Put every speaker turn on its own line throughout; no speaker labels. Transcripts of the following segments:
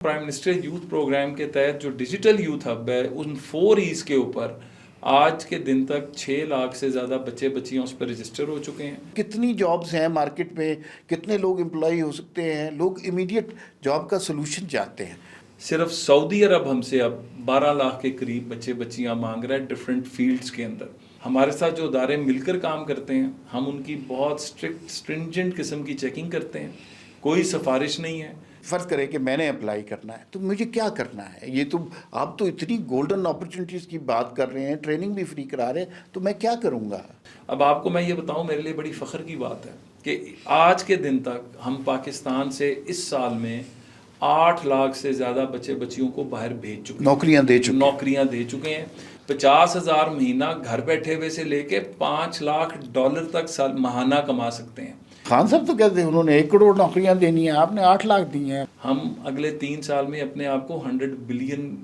Prime minister youth programme کے تحت جو ڈیجیٹل یوتھ ہب ہے ان 4 ایز کے اوپر آج کے دن تک 6 لاکھ سے زیادہ بچے بچیاں اس پہ رجسٹر ہو چکے ہیں۔
کتنی جابز ہیں مارکیٹ میں، کتنے لوگ امپلائی ہو سکتے ہیں، لوگ امیڈیٹ جاب کا سلوشن چاہتے ہیں۔
صرف سعودی عرب ہم سے اب 12 لاکھ کے قریب بچے بچیاں مانگ رہے ہیں ڈفرینٹ فیلڈز کے اندر۔ ہمارے ساتھ جو ادارے مل کر کام کرتے ہیں ہم ان کی بہت اسٹرنجنٹ قسم کی چیکنگ کرتے ہیں، کوئی سفارش نہیں ہے۔
فرض کرے کہ میں نے اپلائی کرنا ہے تو مجھے کیا کرنا ہے؟ یہ تو آپ تو اتنی گولڈن اپرچونٹیز کی بات کر رہے ہیں، ٹریننگ بھی فری کرا رہے ہیں، تو میں کیا کروں گا؟
اب آپ کو میں یہ بتاؤں، میرے لیے بڑی فخر کی بات ہے کہ آج کے دن تک ہم پاکستان سے اس سال میں 8 لاکھ سے زیادہ بچے بچیوں کو باہر بھیج چکے ہیں، نوکریاں دے چکے ہیں۔ 50,000 مہینہ گھر بیٹھے ہوئے سے لے کے $5 لاکھ تک ماہانہ کما سکتے ہیں۔
خان صاحب تو کہتے ہیں انہوں نے 1 کروڑ نوکریاں دینی ہیں، آپ نے 8 لاکھ دی ہیں۔
ہم اگلے 3 سال میں اپنے آپ کو $100 بلین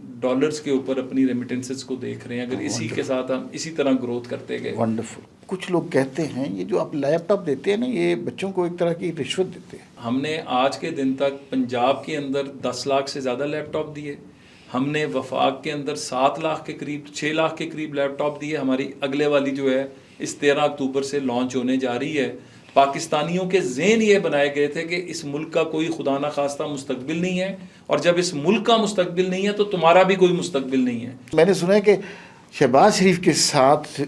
کے اوپر اپنی ریمیٹنسز کو دیکھ رہے ہیں، اگر اسی کے ساتھ ہم اسی طرح گروتھ کرتے گئے۔
ونڈرفل۔ کچھ لوگ کہتے ہیں یہ جو آپ لیپ ٹاپ دیتے ہیں نا، یہ بچوں کو ایک طرح کی رشوت دیتے ہیں۔
ہم نے آج کے دن تک پنجاب کے اندر 10 لاکھ سے زیادہ لیپ ٹاپ دیے، ہم نے وفاق کے اندر 7 لاکھ کے قریب 6 لاکھ کے قریب لیپ ٹاپ دیے۔ ہماری اگلے والی جو ہے اس 13 اکتوبر سے لانچ ہونے جا رہی ہے۔ پاکستانیوں کے ذہن یہ بنائے گئے تھے کہ اس ملک کا کوئی خدا نخواستہ مستقبل نہیں ہے، اور جب اس ملک کا مستقبل نہیں ہے تو تمہارا بھی کوئی مستقبل نہیں ہے۔
میں نے سنا ہے کہ شہباز شریف کے ساتھ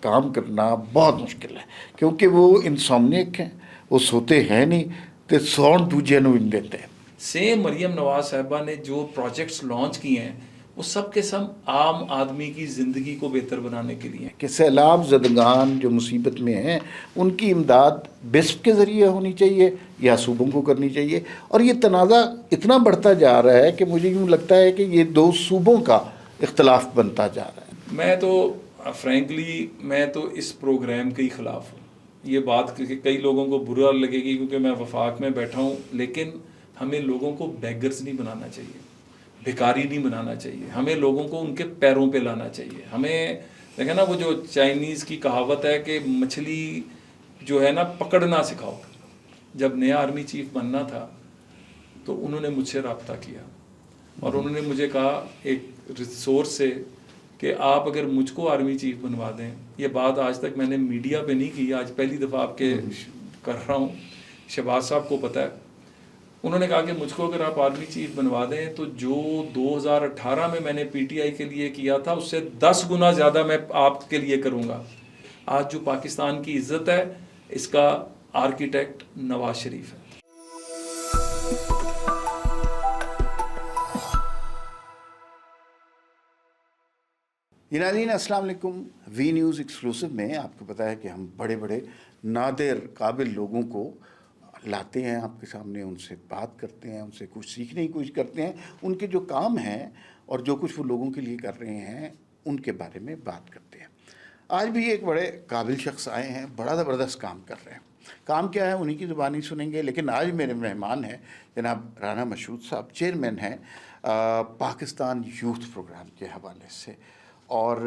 کام کرنا بہت مشکل ہے، کیونکہ وہ انسومنیک ہیں، وہ سوتے ہیں نہیں، تو سون دوجے نو دیتے ہیں۔
سیم مریم نواز صاحبہ نے جو پروجیکٹس لانچ کیے ہیں وہ سب کے سب عام آدمی کی زندگی کو بہتر بنانے کے لیے ہیں۔
کہ سیلاب زدگان جو مصیبت میں ہیں ان کی امداد بسپ کے ذریعے ہونی چاہیے یا صوبوں کو کرنی چاہیے، اور یہ تنازع اتنا بڑھتا جا رہا ہے کہ مجھے یوں لگتا ہے کہ یہ 2 صوبوں کا اختلاف بنتا جا رہا ہے۔
میں تو فرینکلی میں تو اس پروگرام کے ہی خلاف ہوں۔ یہ بات کئی لوگوں کو برا لگے گی کیونکہ میں وفاق میں بیٹھا ہوں، لیکن ہمیں لوگوں کو بیگرز نہیں بنانا چاہیے، بھکاری نہیں بنانا چاہیے، ہمیں لوگوں کو ان کے پیروں پہ لانا چاہیے۔ ہمیں دیکھیں نا، وہ جو چائنیز کی کہاوت ہے کہ مچھلی جو ہے نا پکڑنا سکھاؤ۔ جب نیا آرمی چیف بننا تھا تو انہوں نے مجھ سے رابطہ کیا اور انہوں نے مجھے کہا ایک سورس سے کہ آپ اگر مجھ کو آرمی چیف بنوا دیں، یہ بات آج تک میں نے میڈیا پہ نہیں کی، آج پہلی دفعہ آپ کے کر رہا ہوں، شہباز صاحب کو پتہ ہے۔ انہوں نے کہا کہ مجھ کو اگر آپ آرمی چیف بنوا دیں تو جو 2018 میں نے پی ٹی آئی کے لیے کیا تھا اس سے 10 گنا زیادہ میں آپ کے لیے کروں گا۔ آج جو پاکستان کی عزت ہے اس کا آرکیٹیکٹ نواز شریف ہے۔
ناظرین السلام علیکم۔ وی نیوز ایکسکلوسیو میں آپ کو پتہ ہے کہ ہم بڑے بڑے نادر قابل لوگوں کو لاتے ہیں آپ کے سامنے، ان سے بات کرتے ہیں، ان سے کچھ سیکھنے کی کوشش کرتے ہیں، ان کے جو کام ہیں اور جو کچھ وہ لوگوں کے لیے کر رہے ہیں ان کے بارے میں بات کرتے ہیں۔ آج بھی ایک بڑے قابل شخص آئے ہیں، بڑا زبردست کام کر رہے ہیں۔ کام کیا ہے انہی کی زبانی سنیں گے، لیکن آج میرے مہمان ہیں جناب رانا مشہود صاحب، چیئرمین ہیں پاکستان یوتھ پروگرام کے حوالے سے، اور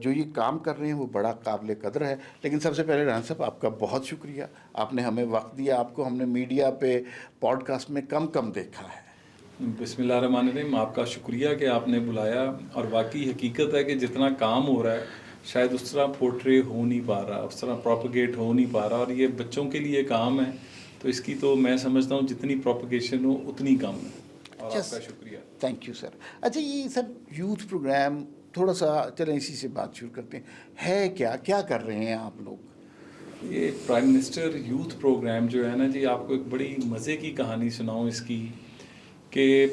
جو یہ کام کر رہے ہیں وہ بڑا قابل قدر ہے۔ لیکن سب سے پہلے رانا صاحب آپ کا بہت شکریہ، آپ نے ہمیں وقت دیا، آپ کو ہم نے میڈیا پہ پوڈ کاسٹ میں کم دیکھا ہے۔
بسم اللہ الرحمن الرحیم۔ آپ کا شکریہ کہ آپ نے بلایا، اور واقعی حقیقت ہے کہ جتنا کام ہو رہا ہے شاید اس طرح پورٹری ہو نہیں پا رہا، اس طرح پروپیگیٹ ہو نہیں پا رہا، اور یہ بچوں کے لیے کام ہے تو اس کی تو میں سمجھتا ہوں جتنی پروپیگیشن ہو اتنی کم ہے، اور آپ کا شکریہ۔
Thank you sir. اچھا، یہ سر یوتھ پروگرام تھوڑا سا چلیں اسی سے بات شروع کرتے ہیں، ہے کیا کر رہے ہیں آپ لوگ؟
یہ پرائم منسٹر یوتھ پروگرام جو ہے نا جی، آپ کو ایک بڑی مزے کی کہانی سناؤں اس کی، کہ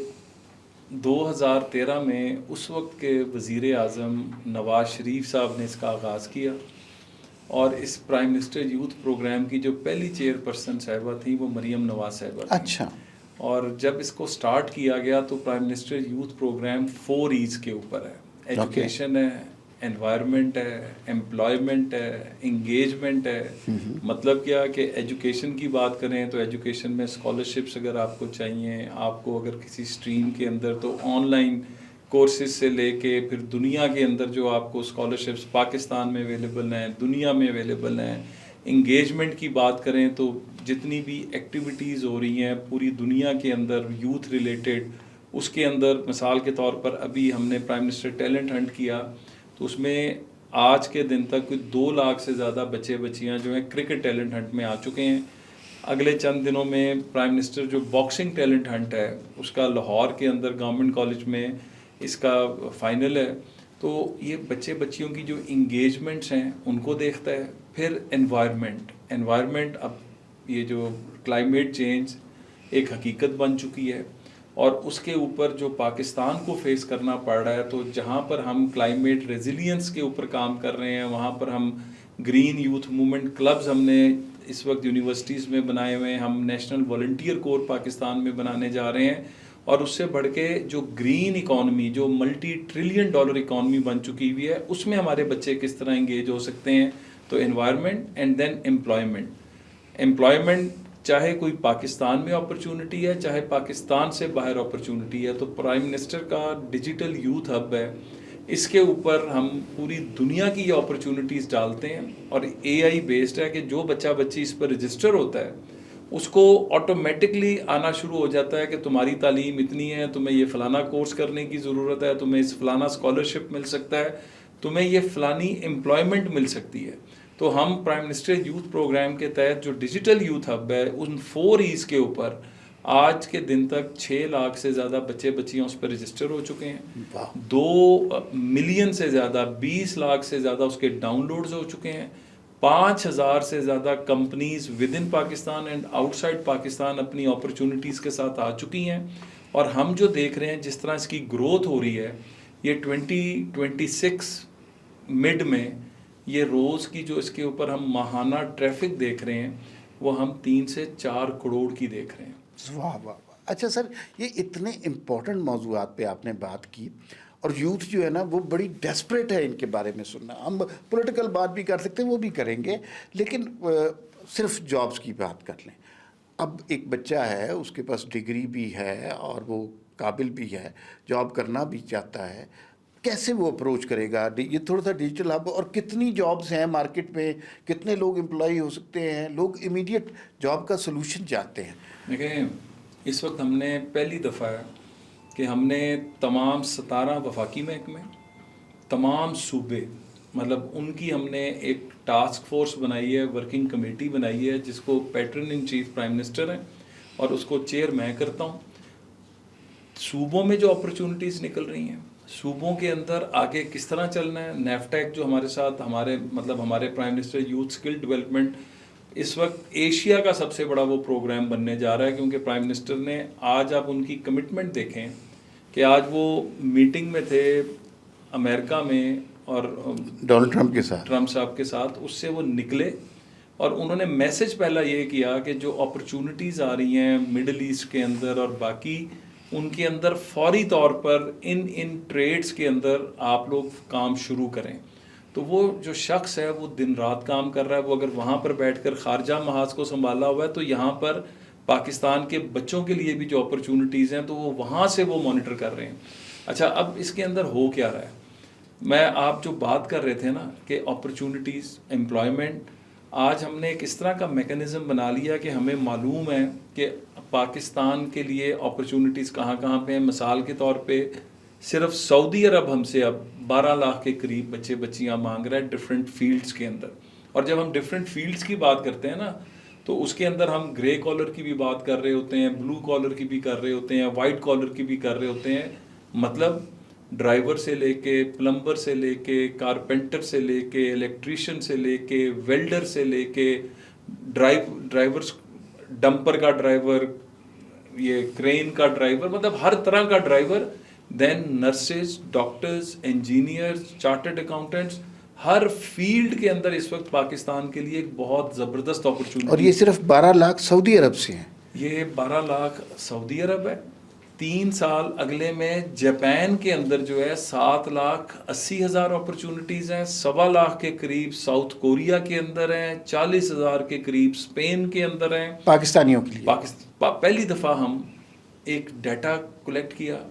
2013 میں اس وقت کے وزیر اعظم نواز شریف صاحب نے اس کا آغاز کیا، اور اس پرائم منسٹر یوتھ پروگرام کی جو پہلی چیئر پرسن صاحبہ تھیں وہ مریم نواز صاحبہ تھیں۔
اچھا۔
اور جب اس کو سٹارٹ کیا گیا تو پرائم منسٹر یوتھ پروگرام 4 ایز کے اوپر ہے، ایجوکیشن ہے، انوائرمنٹ ہے، امپلائمنٹ ہے، انگیجمنٹ ہے۔ مطلب کیا کہ ایجوکیشن کی بات کریں تو ایجوکیشن میں اسکالرشپس اگر آپ کو چاہیے، آپ کو اگر کسی اسٹریم کے اندر، تو آن لائن کورسز سے لے کے پھر دنیا کے اندر جو آپ کو اسکالرشپس پاکستان میں اویلیبل ہیں، دنیا میں اویلیبل ہیں۔ انگیجمنٹ کی بات کریں تو جتنی بھی ایکٹیویٹیز ہو رہی ہیں پوری دنیا کے اندر یوتھ ریلیٹڈ، اس کے اندر مثال کے طور پر ابھی ہم نے پرائم منسٹر ٹیلنٹ ہنٹ کیا، تو اس میں آج کے دن تک کوئی 2 لاکھ سے زیادہ بچے بچیاں جو ہیں کرکٹ ٹیلنٹ ہنٹ میں آ چکے ہیں. اگلے چند دنوں میں پرائم منسٹر جو باکسنگ ٹیلنٹ ہنٹ ہے اس کا لاہور کے اندر گورنمنٹ کالج میں اس کا فائنل ہے. تو یہ بچے بچیوں کی جو انگیجمنٹس ہیں ان کو دیکھتا ہے. پھر انوائرمنٹ اب یہ جو کلائمیٹ چینج ایک حقیقت بن چکی ہے، اور اس کے اوپر جو پاکستان کو فیس کرنا پڑ رہا ہے، تو جہاں پر ہم کلائمیٹ ریزیلینس کے اوپر کام کر رہے ہیں، وہاں پر ہم گرین یوتھ موومنٹ کلبز ہم نے اس وقت یونیورسٹیز میں بنائے ہوئے ہیں، ہم نیشنل والنٹیئر کور پاکستان میں بنانے جا رہے ہیں. اور اس سے بڑھ کے جو گرین اکانومی، جو ملٹی ٹریلین ڈالر اکانومی بن چکی ہوئی ہے، اس میں ہمارے بچے کس طرح انگیج ہو سکتے ہیں. تو انوائرمنٹ اینڈ دین امپلائمنٹ چاہے کوئی پاکستان میں اپرچونٹی ہے، چاہے پاکستان سے باہر اپرچونٹی ہے، تو پرائم منسٹر کا ڈیجیٹل یوتھ ہب ہے، اس کے اوپر ہم پوری دنیا کی یہ اپرچونٹیز ڈالتے ہیں. اور اے آئی بیسڈ ہے کہ جو بچہ بچی اس پر رجسٹر ہوتا ہے اس کو آٹومیٹکلی آنا شروع ہو جاتا ہے کہ تمہاری تعلیم اتنی ہے، تمہیں یہ فلانا کورس کرنے کی ضرورت ہے، تمہیں اس فلانا اسکالرشپ مل سکتا ہے، تمہیں یہ فلانی امپلائمنٹ مل سکتی ہے. تو ہم پرائم منسٹر یوتھ پروگرام کے تحت جو ڈیجیٹل یوتھ ہب ہے، ان 4 ایز کے اوپر آج کے دن تک 6 لاکھ سے زیادہ بچے بچیاں اس پہ رجسٹر ہو چکے ہیں. 2 ملین سے زیادہ، 20 لاکھ سے زیادہ اس کے ڈاؤن لوڈز ہو چکے ہیں. 5,000 سے زیادہ companies with in Pakistan and outside Pakistan اپنی اپرچونٹیز کے ساتھ آ چکی ہیں. اور ہم جو دیکھ رہے ہیں جس طرح اس کی گروتھ ہو رہی ہے، یہ 2026 مڈ میں یہ روز کی جو اس کے اوپر ہم ماہانہ ٹریفک دیکھ رہے ہیں وہ ہم 3 سے 4 کروڑ کی دیکھ رہے ہیں.
واہ واہ واہ. اچھا سر، یہ اتنے امپورٹنٹ موضوعات پہ آپ نے بات کی، اور یوتھ جو ہے نا وہ بڑی ڈیسپریٹ ہے ان کے بارے میں سننا. ہم پولیٹیکل بات بھی کر سکتے ہیں، وہ بھی کریں گے، لیکن صرف جابس کی بات کر لیں. اب ایک بچہ ہے، اس کے پاس ڈگری بھی ہے اور وہ قابل بھی ہے، جاب کرنا بھی چاہتا ہے، کیسے وہ اپروچ کرے گا؟ یہ تھوڑا سا ڈیجیٹل ہب، اور کتنی جابس ہیں مارکیٹ میں، کتنے لوگ امپلائی ہو سکتے ہیں؟ لوگ امیڈیٹ جاب کا سلوشن چاہتے ہیں.
دیکھیں، اس وقت ہم نے پہلی دفعہ ہے کہ ہم نے تمام 17 وفاقی محکمے، تمام صوبے، مطلب ان کی ہم نے ایک ٹاسک فورس بنائی ہے، ورکنگ کمیٹی بنائی ہے، جس کو pattern in chief prime minister ہیں اور اس کو چیئر میں کرتا ہوں. صوبوں میں جو اپرچونٹیز نکل رہی ہیں، صوبوں کے اندر آگے کس طرح چلنا ہے. نیفٹیک جو ہمارے ساتھ ہمارے prime minister youth skill development اس وقت ایشیا کا سب سے بڑا وہ پروگرام بننے جا رہا ہے، کیونکہ پرائم منسٹر نے آج آپ ان کی کمٹمنٹ دیکھیں کہ آج وہ میٹنگ میں تھے امریکہ میں اور
ڈونلڈ ٹرمپ
صاحب کے ساتھ. اس سے وہ نکلے اور انہوں نے میسج پہلا یہ کیا کہ جو اپرچونٹیز آ رہی ہیں مڈل ایسٹ کے اندر اور باقی، ان کے اندر فوری طور پر ان ٹریڈز کے اندر آپ لوگ کام شروع کریں. تو وہ جو شخص ہے وہ دن رات کام کر رہا ہے، وہ اگر وہاں پر بیٹھ کر خارجہ محاذ کو سنبھالا ہوا ہے تو یہاں پر پاکستان کے بچوں کے لیے بھی جو اپرچونٹیز ہیں تو وہ وہاں سے وہ مانیٹر کر رہے ہیں. اچھا، اب اس کے اندر ہو کیا رہا ہے؟ میں آپ جو بات کر رہے تھے نا کہ اپرچونٹیز، امپلائمنٹ، آج ہم نے ایک اس طرح کا میکنزم بنا لیا کہ ہمیں معلوم ہے کہ پاکستان کے لیے اپرچونٹیز کہاں کہاں پہ ہیں. مثال کے طور پہ صرف سعودی عرب ہم سے اب 12 لاکھ کے قریب بچے بچیاں مانگ رہا ہے ڈفرینٹ فیلڈز کے اندر. اور جب ہم ڈفرینٹ فیلڈز کی بات کرتے ہیں نا تو اس کے اندر ہم گرے کالر کی بھی بات کر رہے ہوتے ہیں، بلو کالر کی بھی کر رہے ہوتے ہیں، وائٹ کالر کی بھی کر رہے ہوتے ہیں. مطلب ڈرائیور سے لے کے، پلمبر سے لے کے، کارپینٹر سے لے کے، الیکٹریشین سے لے کے، ویلڈر سے لے کے، ڈرائیورز، ڈمپر کا ڈرائیور، یہ کرین کا ڈرائیور، مطلب ہر طرح کا driver. Then nurses, doctors, engineers, chartered accountants, ہر فیلڈ کے اندر اس وقت پاکستان کے لیے ایک بہت زبردست اپرچونٹی.
اور یہ صرف 12 لاکھ سعودی عرب سے ہیں.
یہ 12 لاکھ سعودی عرب ہے. 3 سال اگلے میں جاپان کے اندر جو ہے 7,80,000 اپرچونٹیز ہیں. 1.25 لاکھ کے قریب ساؤتھ کوریا کے اندر ہیں. 40,000 کے قریب اسپین کے اندر ہیں
پاکستانیوں کے لیے.
پہلی دفعہ ہم ایک ڈیٹا کلیکٹ کیا،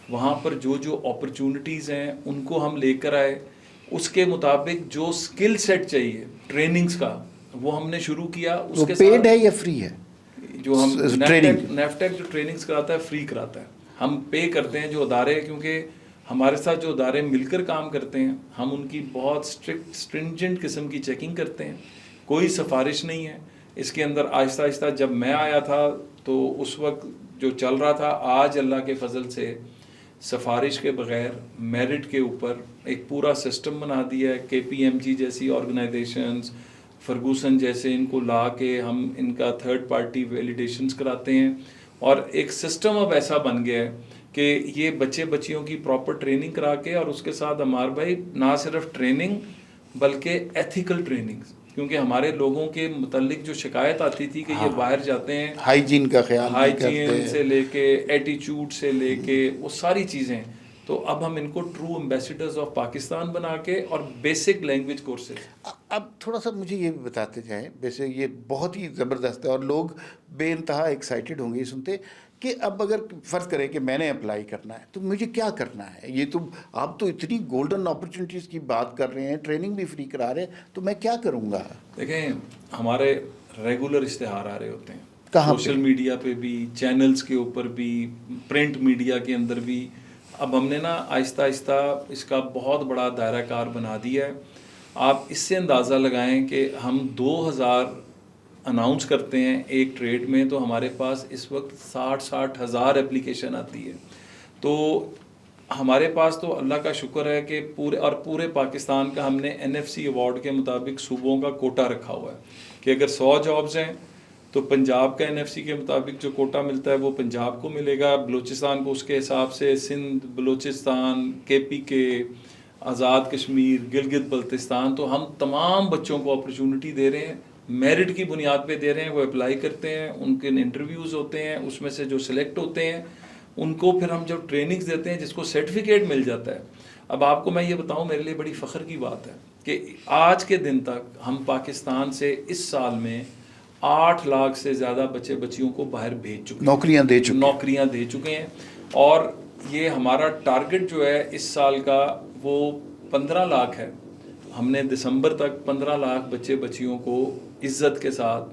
وہاں پر جو اپرچونٹیز ہیں ان کو ہم لے کر آئے، اس کے مطابق جو سکل سیٹ چاہیے ٹریننگز کا وہ ہم نے شروع کیا. اس کے
پیڈ ہے یا فری ہے؟
جو ہم نیفٹیک جو ٹریننگز کراتا ہے فری کراتا ہے. ہم پے کرتے ہیں جو ادارے، کیونکہ ہمارے ساتھ جو ادارے مل کر کام کرتے ہیں ہم ان کی بہت اسٹرنجنٹ قسم کی چیکنگ کرتے ہیں، کوئی سفارش نہیں ہے اس کے اندر۔ آہستہ آہستہ جب میں آیا تھا تو اس وقت جو چل رہا تھا، آج اللہ کے فضل سے سفارش کے بغیر میرٹ کے اوپر ایک پورا سسٹم بنا دیا ہے۔ KPMG جیسی آرگنائزیشنز، فرگوسن جیسے، ان کو لا کے ہم ان کا تھرڈ پارٹی ویلیڈیشنز کراتے ہیں، اور ایک سسٹم اب ایسا بن گیا ہے کہ یہ بچیوں کی پراپر ٹریننگ کرا کے، اور اس کے ساتھ ہمارے بھائی نہ صرف ٹریننگ بلکہ ایتھیکل ٹریننگ، کیونکہ ہمارے لوگوں کے متعلق جو شکایت آتی تھی کہ یہ باہر جاتے ہیں،
ہائیجین کا خیال نہیں کرتے،
ہائیجین سے لے کے ایٹیچیوڈ سے لے کے وہ ساری چیزیں، تو اب ہم ان کو ٹرو ایمبیسیڈرز آف پاکستان بنا کے، اور بیسک لینگویج کورسز۔
اب تھوڑا سا مجھے یہ بھی بتاتے جائیں، ویسے یہ بہت ہی زبردست ہے اور لوگ بے انتہا ایکسائٹیڈ ہوں گے یہ سنتے کہ اب اگر فرض کریں کہ میں نے اپلائی کرنا ہے تو مجھے کیا کرنا ہے؟ یہ تو آپ تو اتنی گولڈن اپرچونیٹیز کی بات کر رہے ہیں، ٹریننگ بھی فری کرا رہے ہیں، تو میں کیا کروں گا؟
دیکھیں، ہمارے ریگولر اشتہار آ رہے ہوتے ہیں،
کہاں پہ؟
سوشل میڈیا پہ بھی، چینلز کے اوپر بھی، پرنٹ میڈیا کے اندر بھی۔ اب ہم نے نا آہستہ آہستہ اس کا بہت بڑا دائرہ کار بنا دیا ہے۔ آپ اس سے اندازہ لگائیں کہ ہم 2000 اناؤنس کرتے ہیں ایک ٹریڈ میں، تو ہمارے پاس اس وقت 60 ہزار اپلیکیشن آتی ہے۔ تو ہمارے پاس تو اللہ کا شکر ہے کہ پورے پاکستان کا ہم نے NFC ایوارڈ کے مطابق صوبوں کا کوٹا رکھا ہوا ہے کہ اگر 100 جابز ہیں تو پنجاب کا NFC کے مطابق جو کوٹا ملتا ہے وہ پنجاب کو ملے گا، بلوچستان کو اس کے حساب سے، سندھ، بلوچستان، KPK، آزاد کشمیر، گلگت بلتستان۔ تو ہم تمام بچوں کو اپرچونٹی دے رہے ہیں، میرٹ کی بنیاد پہ دے رہے ہیں، وہ اپلائی کرتے ہیں، ان کے انٹرویوز ہوتے ہیں، اس میں سے جو سلیکٹ ہوتے ہیں ان کو پھر ہم جب ٹریننگز دیتے ہیں جس کو سرٹیفکیٹ مل جاتا ہے۔ اب آپ کو میں یہ بتاؤں، میرے لیے بڑی فخر کی بات ہے کہ آج کے دن تک ہم پاکستان سے اس سال میں 8 لاکھ سے زیادہ بچیوں کو باہر بھیج چکے ہیں، نوکریاں دے چکے ہیں، اور یہ ہمارا ٹارگٹ جو ہے اس سال کا وہ 15 لاکھ ہے۔ ہم نے دسمبر تک 15 لاکھ بچیوں کو عزت کے ساتھ،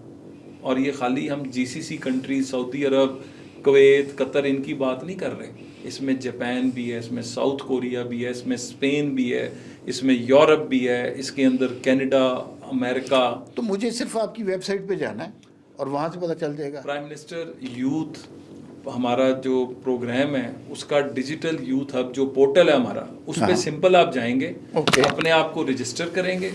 اور یہ خالی ہم GCC کنٹریز، سعودی عرب، کویت، قطر، ان کی بات نہیں کر رہے، اس میں جاپان بھی ہے، اس میں ساؤتھ کوریا بھی ہے، اس میں اسپین بھی ہے، اس میں یورپ بھی ہے، اس کے اندر کینیڈا، امریکہ۔
تو مجھے صرف آپ کی ویب سائٹ پہ جانا ہے اور وہاں سے پتہ چل جائے گا؟
پرائم منسٹر یوتھ ہمارا جو پروگرام ہے اس کا ڈیجیٹل یوتھ ہب جو پورٹل ہے ہمارا، اس پہ سمپل آپ جائیں گے، اپنے آپ کو رجسٹر کریں گے۔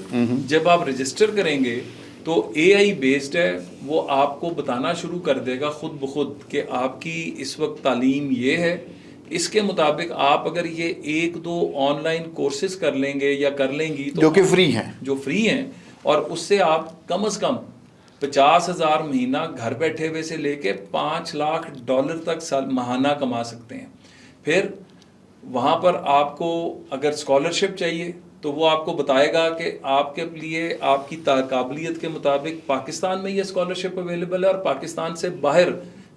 جب آپ رجسٹر کریں گے تو AI بیسڈ ہے، وہ آپ کو بتانا شروع کر دے گا خود بخود کہ آپ کی اس وقت تعلیم یہ ہے، اس کے مطابق آپ اگر یہ 1-2 آن لائن کورسز کر لیں گے یا کر لیں گی، تو
جو کہ فری ہیں،
اور اس سے آپ کم از کم 50,000 مہینہ گھر بیٹھے ہوئے سے لے کے $5 لاکھ تک ماہانہ کما سکتے ہیں۔ پھر وہاں پر آپ کو اگر اسکالرشپ چاہیے تو وہ آپ کو بتائے گا کہ آپ کے لیے آپ کی قابلیت کے مطابق پاکستان میں یہ اسکالرشپ اویلیبل ہے اور پاکستان سے باہر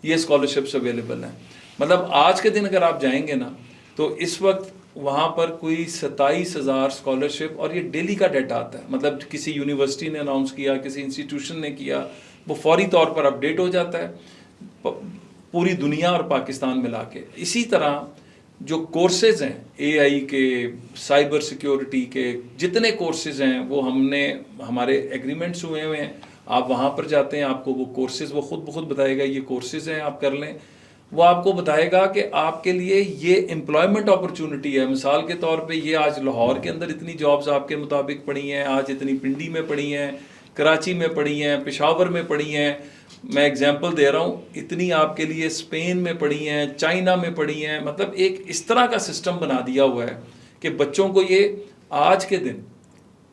یہ اسکالرشپس اویلیبل ہیں۔ مطلب آج کے دن اگر آپ جائیں گے نا تو اس وقت وہاں پر کوئی 27,000 اسکالرشپ، اور یہ ڈیلی کا ڈیٹا آتا ہے، مطلب کسی یونیورسٹی نے اناؤنس کیا، کسی انسٹیٹیوشن نے کیا، وہ فوری طور پر اپڈیٹ ہو جاتا ہے پوری دنیا اور پاکستان ملا کے۔ اسی طرح جو کورسز ہیں AI کے، سائبر سیکیورٹی کے، جتنے کورسز ہیں وہ ہم نے، ہمارے ایگریمنٹس ہوئے ہیں، آپ وہاں پر جاتے ہیں، آپ کو وہ کورسز وہ خود بخود بتائے گا یہ کورسز ہیں آپ کر لیں۔ وہ آپ کو بتائے گا کہ آپ کے لیے یہ امپلائمنٹ اپرچونٹی ہے، مثال کے طور پہ یہ آج لاہور کے اندر اتنی جابز آپ کے مطابق پڑی ہیں، آج اتنی پنڈی میں پڑی ہیں، کراچی میں پڑی ہیں، پشاور میں پڑی ہیں، میں اگزامپل دے رہا ہوں، اتنی آپ کے لیے اسپین میں پڑی ہیں، چائنا میں پڑی ہیں۔ مطلب ایک اس طرح کا سسٹم بنا دیا ہوا ہے کہ بچوں کو یہ آج کے دن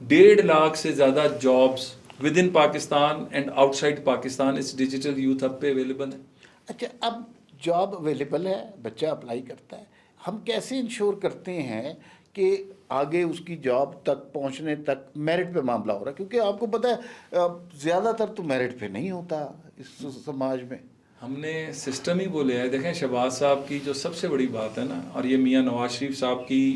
1.5 لاکھ سے زیادہ jobs within Pakistan and outside Pakistan اس ڈیجیٹل یوتھ ہب پہ اویلیبل ہے۔
اچھا، اب جاب اویلیبل ہے، بچہ اپلائی کرتا ہے، ہم کیسے انشور کرتے ہیں کہ آگے اس کی جاب تک پہنچنے تک میرٹ پہ معاملہ ہو رہا ہے؟ کیونکہ آپ کو پتہ ہے زیادہ تر تو میرٹ پہ نہیں ہوتا اس سماج میں۔
ہم نے سسٹم ہی بولے ہے۔ دیکھیں شہباز صاحب کی جو سب سے بڑی بات ہے نا، اور یہ میاں نواز شریف صاحب کی،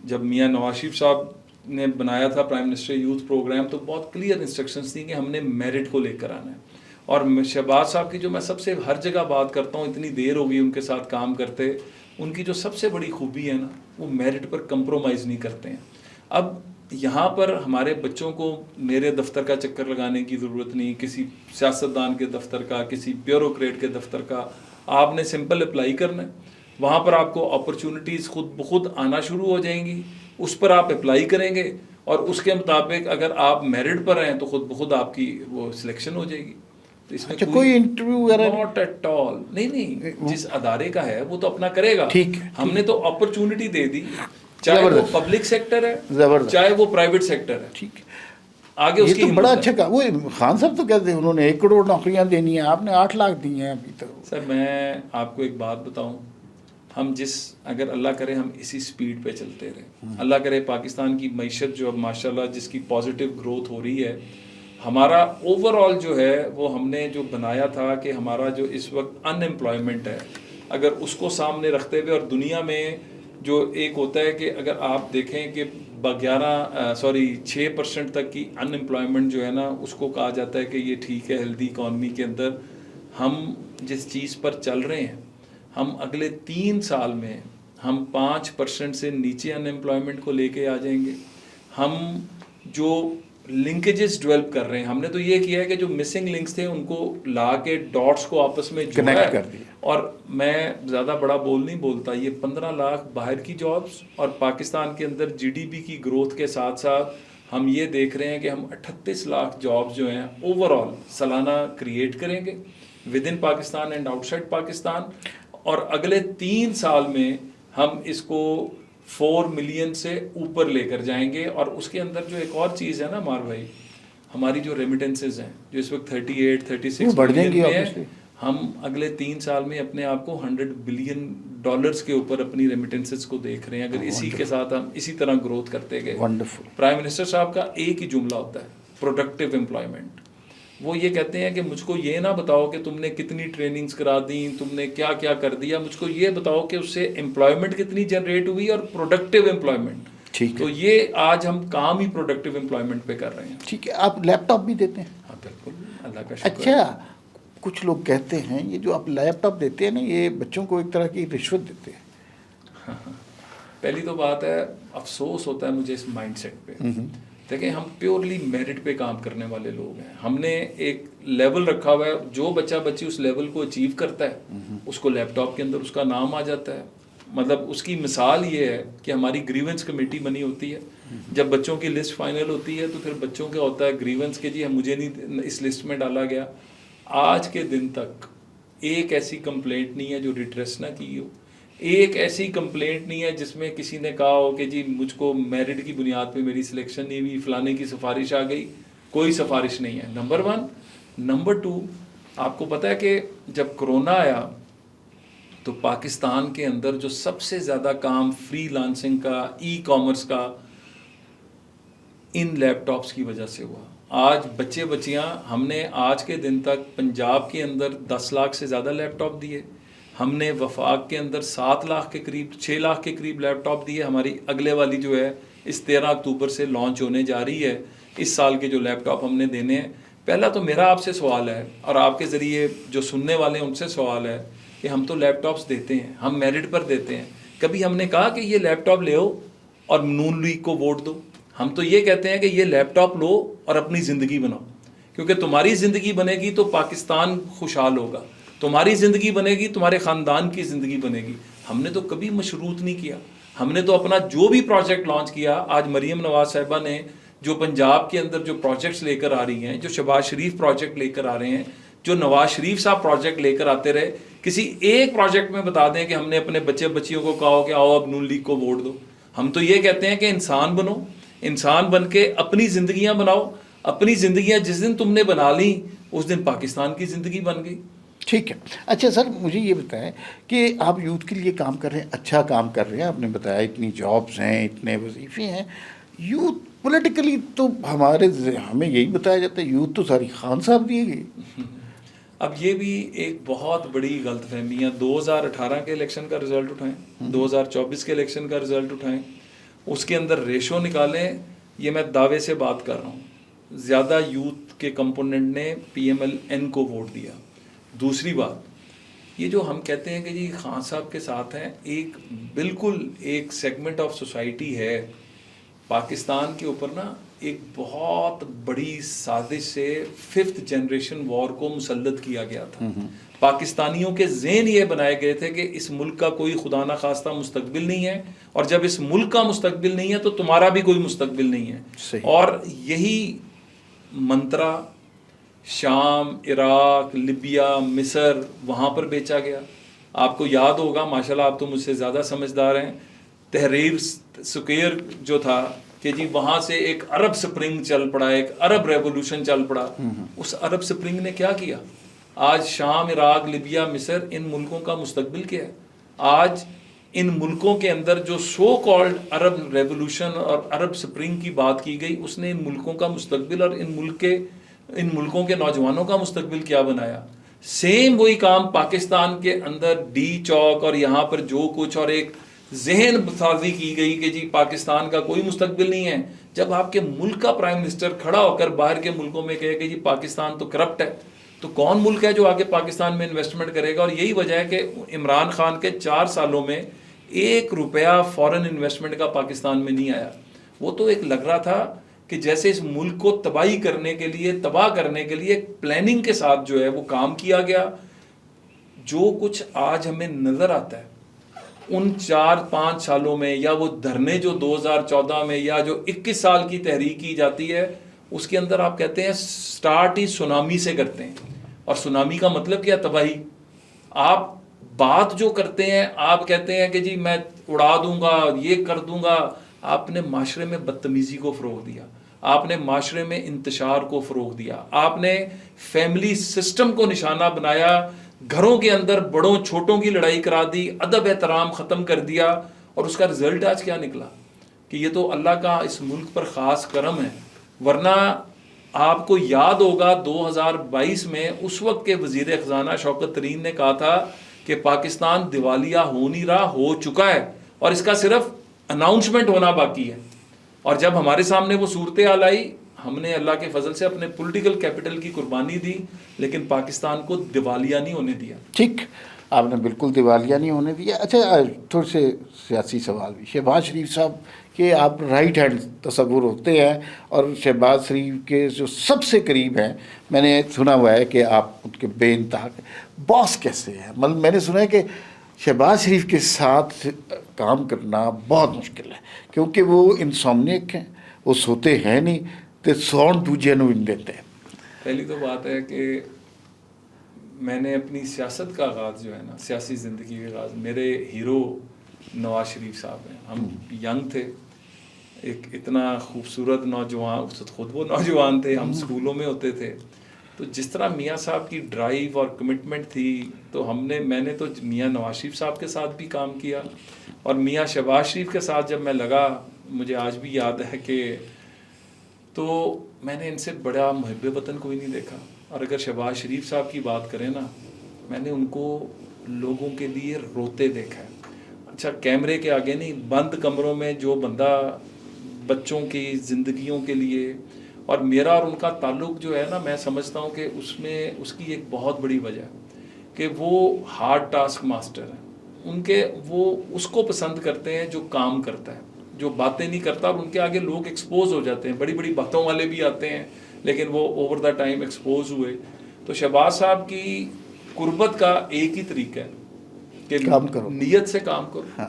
جب میاں نواز شریف صاحب نے بنایا تھا پرائم منسٹر یوتھ پروگرام تو بہت کلیئر انسٹرکشنز تھیں کہ ہم نے میرٹ کو لے کر آنا ہے، اور شہباز صاحب کی جو میں سب سے ہر جگہ بات کرتا ہوں، اتنی دیر ہو گئی ان کے ساتھ کام کرتے، ان کی جو سب سے بڑی خوبی ہے نا، وہ میرٹ پر کمپرومائز نہیں کرتے ہیں. اب یہاں پر ہمارے بچوں کو میرے دفتر کا چکر لگانے کی ضرورت نہیں، کسی سیاستدان کے دفتر کا، کسی بیوروکریٹ کے دفتر کا. آپ نے سمپل اپلائی کرنا ہے، وہاں پر آپ کو اپرچونٹیز خود بخود آنا شروع ہو جائیں گی، اس پر آپ اپلائی کریں گے اور اس کے مطابق اگر آپ میرٹ پر ہیں تو خود بخود آپ کی وہ سلیکشن ہو جائے گی. تو اس میں
کوئی انٹرویو وغیرہ
ناٹ ایٹ آل نہیں، جس ادارے کا ہے وہ تو اپنا کرے گا.
ٹھیک ہے،
ہم نے تو اپرچونٹی دے دی، چاہے وہ پبلک سیکٹر ہے چاہے وہ پرائیویٹ سیکٹر ہے.
ٹھیک ہے،
آگے اس
یہ
کی
تو بڑا اچھا کہا. وہ خان صاحب تو کہتے ہیں انہوں نے 1 کروڑ نوکریاں دینی ہیں، آپ نے 8 لاکھ دی ہیں ابھی تک.
سر میں آپ کو ایک بات بتاؤں، ہم اگر اللہ کرے ہم اسی سپیڈ پہ چلتے رہے، اللہ کرے پاکستان کی معیشت جو اب ماشاءاللہ جس کی پازیٹیو گروتھ ہو رہی ہے، ہمارا اوور آل جو ہے وہ ہم نے جو بنایا تھا کہ ہمارا جو اس وقت ان امپلائمنٹ ہے، اگر اس کو سامنے رکھتے ہوئے، اور دنیا میں جو ایک ہوتا ہے کہ اگر آپ دیکھیں کہ 6% تک کی ان امپلائمنٹ جو ہے نا، اس کو کہا جاتا ہے کہ یہ ٹھیک ہے ہیلدی اکانومی کے اندر. ہم جس چیز پر چل رہے ہیں، ہم اگلے 3 سال میں ہم 5% سے نیچے ان امپلائمنٹ کو لے کے آ جائیں گے. ہم جو لنکیجز ڈیولپ کر رہے ہیں، ہم نے تو یہ کیا ہے کہ جو مسنگ لنکس تھے ان کو لا کے ڈاٹس کو آپس میں جوڑا ہے. اور میں زیادہ بڑا بول نہیں بولتا، یہ 15 لاکھ باہر کی جابس اور پاکستان کے اندر جی ڈی پی کی گروتھ کے ساتھ ساتھ ہم یہ دیکھ رہے ہیں کہ ہم 38 لاکھ جابس جو ہیں اوور آل سالانہ کریٹ کریں گے with in Pakistan and outside Pakistan. اور اگلے 3 سال میں ہم اس کو 4 ملین سے اوپر لے کر جائیں گے. اور اس کے اندر جو ایک اور چیز ہے نا مار بھائی، ہماری جو ریمیٹنسز ہیں جو اس وقت 38-36 ملین میں ہیں، ہم اگلے 3 سال میں اپنے آپ کو $100 بلین کے اوپر اپنی ریمیٹنسز کو دیکھ رہے ہیں. اگر اسی کے ساتھ ہم اسی طرح گروتھ کرتے گئے. پرائم منسٹر صاحب کا ایک ہی جملہ ہوتا ہے، پروڈکٹیو امپلائمنٹ. وہ یہ کہتے ہیں کہ مجھ کو یہ نہ بتاؤ کہ تم نے کتنی ٹریننگز کرا دیں، تم نے کیا کیا کر دیا، مجھ کو یہ بتاؤ کہ اس سے امپلائمنٹ کتنی جنریٹ ہوئی اور پروڈکٹیو امپلائمنٹ. تو یہ آج ہم کام ہی پروڈکٹیو امپلائمنٹ پہ کر رہے ہیں.
ٹھیک ہے. آپ لیپ ٹاپ بھی دیتے ہیں؟
ہاں بالکل، اللہ کا شکر.
اچھا، کچھ لوگ کہتے ہیں یہ جو آپ لیپ ٹاپ دیتے ہیں نا، یہ بچوں کو ایک طرح کی رشوت دیتے ہیں.
پہلی تو بات ہے، افسوس ہوتا ہے مجھے اس مائنڈ سیٹ پہ. دیکھیں ہم پیورلی میرٹ پہ کام کرنے والے لوگ ہیں. ہم نے ایک لیول رکھا ہوا ہے، جو بچہ بچی اس لیول کو اچیو کرتا ہے اس کو لیپ ٹاپ کے اندر اس کا نام آ جاتا ہے. مطلب اس کی مثال یہ ہے کہ ہماری گریونس کمیٹی بنی ہوتی ہے. جب بچوں کی لسٹ فائنل ہوتی ہے تو پھر بچوں کا ہوتا ہے گریونس کہ جی مجھے نہیں اس لسٹ میں ڈالا گیا. آج کے دن تک ایک ایسی کمپلینٹ نہیں ہے جو ریٹریس نہ کی ہو. ایک ایسی کمپلینٹ نہیں ہے جس میں کسی نے کہا ہو کہ جی مجھ کو میرٹ کی بنیاد پہ میری سلیکشن نہیں ہوئی، فلانے کی سفارش آ گئی. کوئی سفارش نہیں ہے، نمبر 1. نمبر 2، آپ کو پتہ ہے کہ جب کرونا آیا تو پاکستان کے اندر جو سب سے زیادہ کام فری لانسنگ کا، ای کامرس کا، ان لیپ ٹاپس کی وجہ سے ہوا. آج بچے بچیاں، ہم نے آج کے دن تک پنجاب کے اندر 10 لاکھ سے زیادہ لیپ ٹاپ دیے. ہم نے وفاق کے اندر 7 لاکھ کے قریب، 6 لاکھ کے قریب لیپ ٹاپ دیے. ہماری اگلے والی جو ہے اس 13 اکتوبر سے لانچ ہونے جا رہی ہے. اس سال کے جو لیپ ٹاپ ہم نے دینے ہیں، پہلا تو میرا آپ سے سوال ہے اور آپ کے ذریعے جو سننے والے ہیں ان سے سوال ہے کہ ہم تو لیپ ٹاپس دیتے ہیں، ہم میرٹ پر دیتے ہیں. کبھی ہم نے کہا کہ یہ لیپ ٹاپ لے اور نون لیگ کو ووٹ دو؟ ہم تو یہ کہتے ہیں کہ یہ لیپ ٹاپ لو اور اپنی زندگی بناؤ، کیونکہ تمہاری زندگی بنے گی تو پاکستان خوشحال ہوگا، تمہاری زندگی بنے گی تمہارے خاندان کی زندگی بنے گی. ہم نے تو کبھی مشروط نہیں کیا. ہم نے تو اپنا جو بھی پروجیکٹ لانچ کیا، آج مریم نواز صاحبہ نے جو پنجاب کے اندر جو پروجیکٹس لے کر آ رہی ہیں، جو شہباز شریف پروجیکٹ لے کر آ رہے ہیں، جو نواز شریف صاحب پروجیکٹ لے کر آتے رہے، کسی ایک پروجیکٹ میں بتا دیں کہ ہم نے اپنے بچے بچیوں کو کہا ہو کہ آؤ اب نون لیگ کو ووٹ دو. ہم تو یہ کہتے ہیں کہ انسان بنو، انسان بن کے اپنی زندگیاں بناؤ. اپنی زندگیاں جس دن تم نے بنا لیں اس دن پاکستان کی زندگی بن گئی.
ٹھیک ہے. اچھا سر، مجھے یہ بتائیں کہ آپ یوتھ کے لیے کام کر رہے ہیں، اچھا کام کر رہے ہیں. آپ نے بتایا اتنی جابس ہیں، اتنے وظیفے ہیں. یوتھ پولیٹیکلی تو ہمیں یہی بتایا جاتا ہے یوتھ تو ساری خان صاحب دیے گئی.
اب یہ بھی ایک بہت بڑی غلط فہمی ہے. 2018 کے الیکشن کا رزلٹ اٹھائیں، 2024 کے الیکشن کا رزلٹ اٹھائیں، اس کے اندر ریشو نکالیں. یہ میں دعوے سے بات کر رہا ہوں، زیادہ یوتھ کے کمپوننٹ نے PMLN کو ووٹ دیا. دوسری بات یہ جو ہم کہتے ہیں کہ جی خان صاحب کے ساتھ ہیں, ایک بالکل ایک سیگمنٹ آف سوسائٹی ہے پاکستان کے اوپر نا ایک بہت بڑی سازش سے 5th جنریشن وار کو مسلط کیا گیا تھا. پاکستانیوں کے ذہن یہ بنائے گئے تھے کہ اس ملک کا کوئی خدا نہ خواستہ مستقبل نہیں ہے, اور جب اس ملک کا مستقبل نہیں ہے تو تمہارا بھی کوئی مستقبل نہیں ہے. اور یہی منترا شام, عراق, لیبیا, مصر وہاں پر بیچا گیا. آپ کو یاد ہوگا, ماشاءاللہ آپ تو مجھ سے زیادہ سمجھدار ہیں, تحریر سکوئر جو تھا کہ جی وہاں سے ایک عرب سپرنگ چل پڑا, ایک عرب ریولوشن چل پڑا. اس عرب سپرنگ نے کیا کیا؟ آج شام, عراق, لیبیا, مصر ان ملکوں کا مستقبل کیا ہے؟ آج ان ملکوں کے اندر جو سو کالڈ عرب ریولوشن اور عرب سپرنگ کی بات کی گئی, اس نے ان ملکوں کا مستقبل اور ان ملکوں کے نوجوانوں کا مستقبل کیا بنایا؟ سیم وہی کام پاکستان کے اندر ڈی چوک اور یہاں پر جو کچھ, اور ایک ذہن سازی کی گئی کہ جی پاکستان کا کوئی مستقبل نہیں ہے. جب آپ کے ملک کا پرائم منسٹر کھڑا ہو کر باہر کے ملکوں میں کہے کہ جی پاکستان تو کرپٹ ہے, تو کون ملک ہے جو آگے پاکستان میں انویسٹمنٹ کرے گا؟ اور یہی وجہ ہے کہ عمران خان کے 4 سالوں میں 1 روپیہ فورن انویسٹمنٹ کا پاکستان میں نہیں آیا. وہ تو ایک لگ رہا تھا کہ جیسے اس ملک کو تباہی کرنے کے لیے, تباہ کرنے کے لیے ایک پلاننگ کے ساتھ جو ہے وہ کام کیا گیا. جو کچھ آج ہمیں نظر آتا ہے ان 4-5 سالوں میں, یا وہ دھرنے جو 2014 میں, یا جو 21 سال کی تحریک کی جاتی ہے, اس کے اندر آپ کہتے ہیں سٹارٹ ہی سونامی سے کرتے ہیں. اور سونامی کا مطلب کیا؟ تباہی. آپ بات جو کرتے ہیں, آپ کہتے ہیں کہ جی میں اڑا دوں گا, یہ کر دوں گا. آپ نے معاشرے میں بدتمیزی کو فروغ دیا, آپ نے معاشرے میں انتشار کو فروغ دیا, آپ نے فیملی سسٹم کو نشانہ بنایا, گھروں کے اندر بڑوں چھوٹوں کی لڑائی کرا دی, ادب احترام ختم کر دیا. اور اس کا رزلٹ آج کیا نکلا کہ یہ تو اللہ کا اس ملک پر خاص کرم ہے. ورنہ آپ کو یاد ہوگا 2022 میں اس وقت کے وزیر خزانہ شوکت ترین نے کہا تھا کہ پاکستان دیوالیہ ہو نہیں رہا, ہو چکا ہے, اور اس کا صرف اناؤنسمنٹ ہونا باقی ہے. اور جب ہمارے سامنے وہ صورتحال آئی, ہم نے اللہ کے فضل سے اپنے پولیٹیکل کیپٹل کی قربانی دی, لیکن پاکستان کو دیوالیہ نہیں ہونے دیا.
ٹھیک, آپ نے بالکل دیوالیہ نہیں ہونے دیا. اچھا, تھوڑے سے سیاسی سوال بھی. شہباز شریف صاحب کے آپ رائٹ ہینڈ تصور ہوتے ہیں, اور شہباز شریف کے جو سب سے قریب ہیں, میں نے سنا ہوا ہے کہ آپ ان کے بے انتہا باس کیسے ہیں. مطلب میں نے سنا ہے کہ شہباز شریف کے ساتھ کام کرنا بہت مشکل ہے, کیونکہ وہ انسومنیک ہیں, وہ سوتے ہیں نہیں, تو سون دوجے نو دیتے ہیں.
پہلی تو بات ہے کہ میں نے اپنی سیاست کا آغاز جو ہے نا, سیاسی زندگی کا آغاز, میرے ہیرو نواز شریف صاحب ہیں. ہم ینگ تھے, ایک اتنا خوبصورت نوجوان, خود وہ نوجوان تھے, ہم اسکولوں میں ہوتے تھے. تو جس طرح میاں صاحب کی ڈرائیو اور کمٹمنٹ تھی, تو میں نے تو میاں نواز شریف صاحب کے ساتھ بھی کام کیا, اور میاں شہباز شریف کے ساتھ جب میں لگا, مجھے آج بھی یاد ہے کہ تو میں نے ان سے بڑا محب وطن کوئی نہیں دیکھا. اور اگر شہباز شریف صاحب کی بات کریں نا, میں نے ان کو لوگوں کے لیے روتے دیکھا ہے. اچھا, کیمرے کے آگے نہیں, بند کمروں میں جو بندہ بچوں کی زندگیوں کے لیے, اور میرا اور ان کا تعلق جو ہے نا, میں سمجھتا ہوں کہ اس کی ایک بہت بڑی وجہ ہے کہ وہ ہارڈ ٹاسک ماسٹر ہیں. وہ اس کو پسند کرتے ہیں جو کام کرتا ہے, جو باتیں نہیں کرتا, اور ان کے آگے لوگ ایکسپوز ہو جاتے ہیں. بڑی بڑی باتوں والے بھی آتے ہیں, لیکن وہ اوور دا ٹائم ایکسپوز ہوئے. تو شہباز صاحب کی قربت کا ایک ہی طریقہ ہے کہ
کام کرو,
نیت سے کام کرو,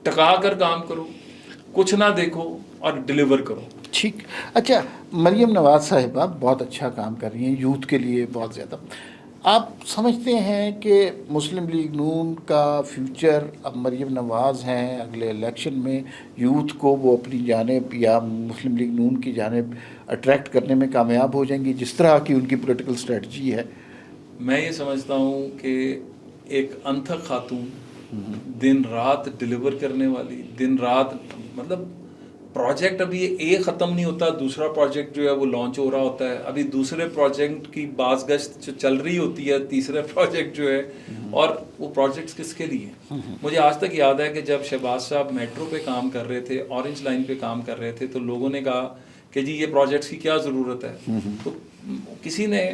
ٹکا کر کام کرو, کچھ نہ دیکھو, اور ڈیلیور کرو.
ٹھیک. اچھا, مریم نواز صاحبہ بہت اچھا کام کر رہی ہیں یوتھ کے لیے بہت زیادہ. آپ سمجھتے ہیں کہ مسلم لیگ نون کا فیوچر اب مریم نواز ہیں, اگلے الیکشن میں یوتھ کو وہ اپنی جانب یا مسلم لیگ نون کی جانب اٹریکٹ کرنے میں کامیاب ہو جائیں گی, جس طرح کی ان کی پولیٹیکل اسٹریٹجی ہے؟
میں یہ سمجھتا ہوں کہ ایک انتھک خاتون, دن رات ڈیلیور کرنے والی, دن رات, مطلب پروجیکٹ ابھی ایک ختم نہیں ہوتا, دوسرا پروجیکٹ جو ہے وہ لانچ ہو رہا ہوتا ہے, ابھی دوسرے پروجیکٹ کی باز گشت چل رہی ہوتی ہے, تیسرے پروجیکٹ جو ہے, اور وہ پروجیکٹس کس کے لیے؟ مجھے آج تک یاد ہے کہ جب شہباز صاحب میٹرو پہ کام کر رہے تھے, اورنج لائن پہ کام کر رہے تھے, تو لوگوں نے کہا کہ جی یہ پروجیکٹس کی کیا ضرورت ہے. تو کسی نے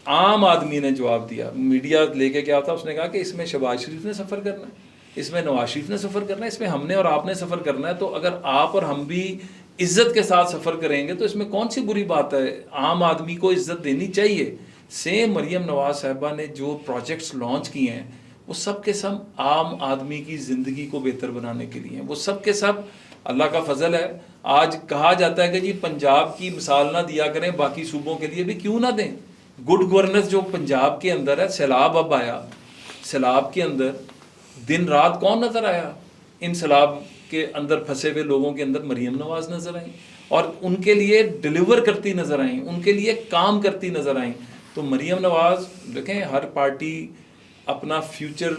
عام آدمی نے جواب دیا, میڈیا لے کے کیا تھا, اس نے کہا کہ اس میں شہباز شریف نے سفر کرنا ہے, اس میں نواز شریف نے سفر کرنا ہے, اس میں ہم نے اور آپ نے سفر کرنا ہے. تو اگر آپ اور ہم بھی عزت کے ساتھ سفر کریں گے تو اس میں کون سی بری بات ہے؟ عام آدمی کو عزت دینی چاہیے. سیم مریم نواز صاحبہ نے جو پروجیکٹس لانچ کیے ہیں وہ سب کے سب عام آدمی کی زندگی کو بہتر بنانے کے لیے ہیں. وہ سب کے سب اللہ کا فضل ہے. آج کہا جاتا ہے کہ جی پنجاب کی مثال نہ دیا کریں, باقی صوبوں کے لیے بھی کیوں نہ دیں. گڈ گورننس جو پنجاب کے اندر ہے, سیلاب اب آیا, سیلاب کے اندر دن رات کون نظر آیا؟ ان سیلاب کے اندر پھنسے ہوئے لوگوں کے اندر مریم نواز نظر آئیں, اور ان کے لیے ڈیلیور کرتی نظر آئیں, ان کے لیے کام کرتی نظر آئیں. تو مریم نواز دیکھیں, ہر پارٹی اپنا فیوچر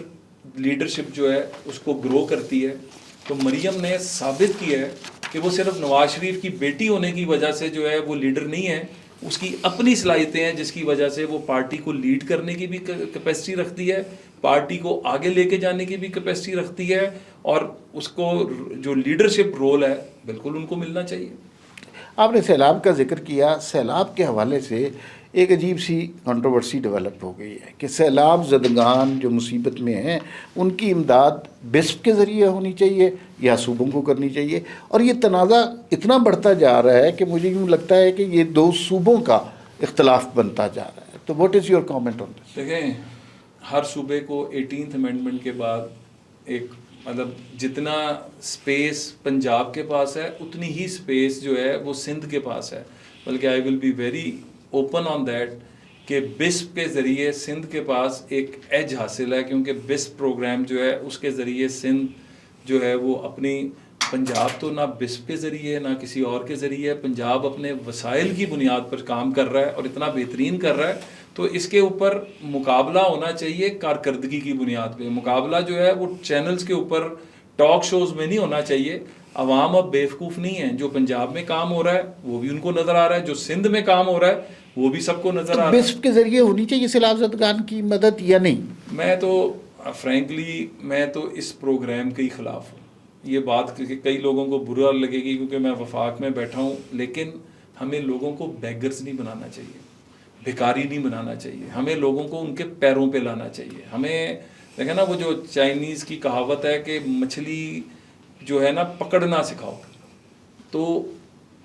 لیڈرشپ جو ہے اس کو گرو کرتی ہے. تو مریم نے ثابت کیا ہے کہ وہ صرف نواز شریف کی بیٹی ہونے کی وجہ سے جو ہے وہ لیڈر نہیں ہے, اس کی اپنی صلاحیتیں ہیں جس کی وجہ سے وہ پارٹی کو لیڈ کرنے کی بھی کیپیسٹی رکھتی ہے, پارٹی کو آگے لے کے جانے کی بھی کیپیسٹی رکھتی ہے, اور اس کو جو لیڈرشپ رول ہے بالکل ان کو ملنا چاہیے.
آپ نے سیلاب کا ذکر کیا. سیلاب کے حوالے سے ایک عجیب سی کنٹروورسی ڈیولپ ہو گئی ہے کہ سیلاب زدگان جو مصیبت میں ہیں ان کی امداد بسپ کے ذریعے ہونی چاہیے یا صوبوں کو کرنی چاہیے, اور یہ تنازع اتنا بڑھتا جا رہا ہے کہ مجھے یوں لگتا ہے کہ یہ دو صوبوں کا اختلاف بنتا جا رہا ہے. تو what is your comment on this?
دیکھیں, ہر صوبے کو 18th امینڈمنٹ کے بعد ایک مطلب جتنا سپیس پنجاب کے پاس ہے اتنی ہی سپیس جو ہے وہ سندھ کے پاس ہے. بلکہ I will be very open on that کہ بسپ کے ذریعے سندھ کے پاس ایک ایج حاصل ہے, کیونکہ بسپ پروگرام جو ہے اس کے ذریعے سندھ جو ہے وہ اپنی, پنجاب تو نہ بسپ کے ذریعے نہ کسی اور کے ذریعے, پنجاب اپنے وسائل کی بنیاد پر کام کر رہا ہے اور اتنا بہترین کر رہا ہے. تو اس کے اوپر مقابلہ ہونا چاہیے کارکردگی کی بنیاد پہ. مقابلہ جو ہے وہ چینلز کے اوپر ٹاک شوز میں نہیں ہونا چاہیے. عوام اب بیوقوف نہیں ہے, جو پنجاب میں کام ہو رہا ہے وہ بھی ان کو نظر آ رہا ہے, جو سندھ میں کام ہو رہا ہے وہ بھی سب کو نظر آ رہا ہے.
بسپ کے ذریعے ہونی چاہیے سیلاب زدگان کی مدد یا نہیں؟
میں تو فرینکلی میں تو اس پروگرام کے ہی خلاف ہوں. یہ بات کئی لوگوں کو برا لگے گی کیونکہ میں وفاق میں بیٹھا ہوں, لیکن ہمیں لوگوں کو بیگرز نہیں بنانا چاہیے, بھکاری نہیں بنانا چاہیے. ہمیں لوگوں کو ان کے پیروں پہ لانا چاہیے. ہمیں دیکھیں نا, وہ جو چائنیز کی کہاوت ہے کہ مچھلی جو ہے نا پکڑنا سکھاؤ, تو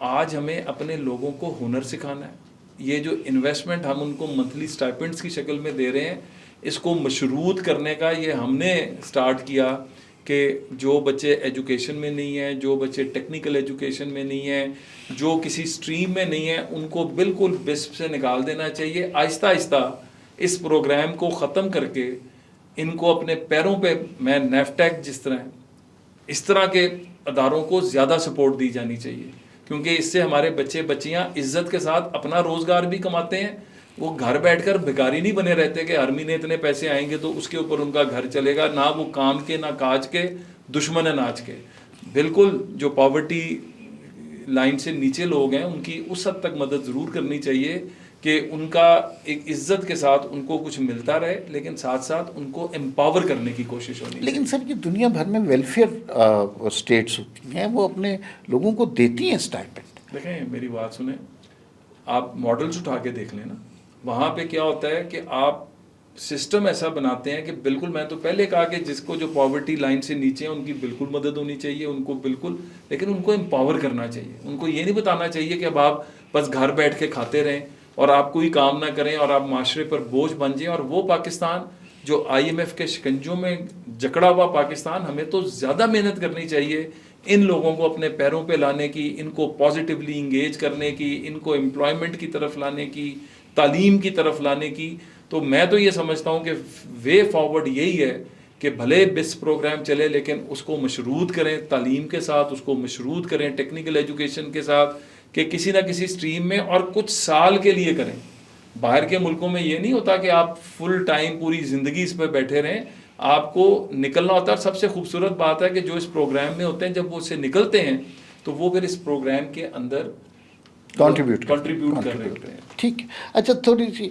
آج ہمیں اپنے لوگوں کو ہنر سکھانا ہے. یہ جو انویسٹمنٹ ہم ان کو منتھلی اسٹائپنڈس کی شکل میں دے رہے ہیں, اس کو مشروط کرنے کا یہ ہم نے سٹارٹ کیا کہ جو بچے ایجوکیشن میں نہیں ہیں, جو بچے ٹیکنیکل ایجوکیشن میں نہیں ہیں, جو کسی اسٹریم میں نہیں ہیں, ان کو بالکل بسپ سے نکال دینا چاہیے. آہستہ آہستہ اس پروگرام کو ختم کر کے ان کو اپنے پیروں پہ, میں نیفٹیک جس طرح اس طرح کے اداروں کو زیادہ سپورٹ دی جانی چاہیے, کیونکہ اس سے ہمارے بچے بچیاں عزت کے ساتھ اپنا روزگار بھی کماتے ہیں. وہ گھر بیٹھ کر بھکاری نہیں بنے رہتے کہ ہر مہینے اتنے پیسے آئیں گے تو اس کے اوپر ان کا گھر چلے گا. نہ وہ کام کے نہ کاج کے, دشمن ناچ کے. بالکل جو پاورٹی لائن سے نیچے لوگ ہیں ان کی اس حد تک مدد ضرور کرنی چاہیے کہ ان کا ایک عزت کے ساتھ ان کو کچھ ملتا رہے, لیکن ساتھ ساتھ ان کو امپاور کرنے کی کوشش ہونی چاہیے.
لیکن سر یہ دنیا بھر میں ویلفیئر اسٹیٹس ہوتی ہیں, وہ اپنے لوگوں کو دیتی ہیں اسٹائپنڈ.
دیکھیں میری بات سنیں, آپ ماڈلز اٹھا کے دیکھ لیں نا, وہاں پہ کیا ہوتا ہے کہ آپ سسٹم ایسا بناتے ہیں کہ بالکل, میں تو پہلے کہا کہ جس کو جو پاورٹی لائن سے نیچے ہیں ان کی بالکل مدد ہونی چاہیے, ان کو بالکل, لیکن ان کو امپاور کرنا چاہیے. ان کو یہ نہیں بتانا چاہیے کہ اب آپ بس گھر بیٹھ کے کھاتے رہیں اور آپ کوئی کام نہ کریں اور آپ معاشرے پر بوجھ بن جائیں. اور وہ پاکستان جو IMF کے شکنجوں میں جکڑا ہوا پاکستان, ہمیں تو زیادہ محنت کرنی چاہیے ان لوگوں کو اپنے پیروں پہ لانے کی, ان کو پازیٹیولی انگیج کرنے کی, ان کو امپلائمنٹ کی طرف لانے کی, تعلیم کی طرف لانے کی. تو میں تو یہ سمجھتا ہوں کہ وے فارورڈ یہی ہے کہ بھلے بس پروگرام چلے لیکن اس کو مشروط کریں تعلیم کے ساتھ, اس کو مشروط کریں ٹیکنیکل ایجوکیشن کے ساتھ, کہ کسی نہ کسی اسٹریم میں اور کچھ سال کے لیے کریں. باہر کے ملکوں میں یہ نہیں ہوتا کہ آپ فل ٹائم پوری زندگی اس پہ بیٹھے رہیں, آپ کو نکلنا ہوتا ہے. اور سب سے خوبصورت بات ہے کہ جو اس پروگرام میں ہوتے ہیں جب وہ اس سے نکلتے ہیں تو وہ پھر اس پروگرام کے اندر کنٹریبیوٹ کر رہے ہوتے ہیں.
ٹھیک ہے. اچھا تھوڑی سی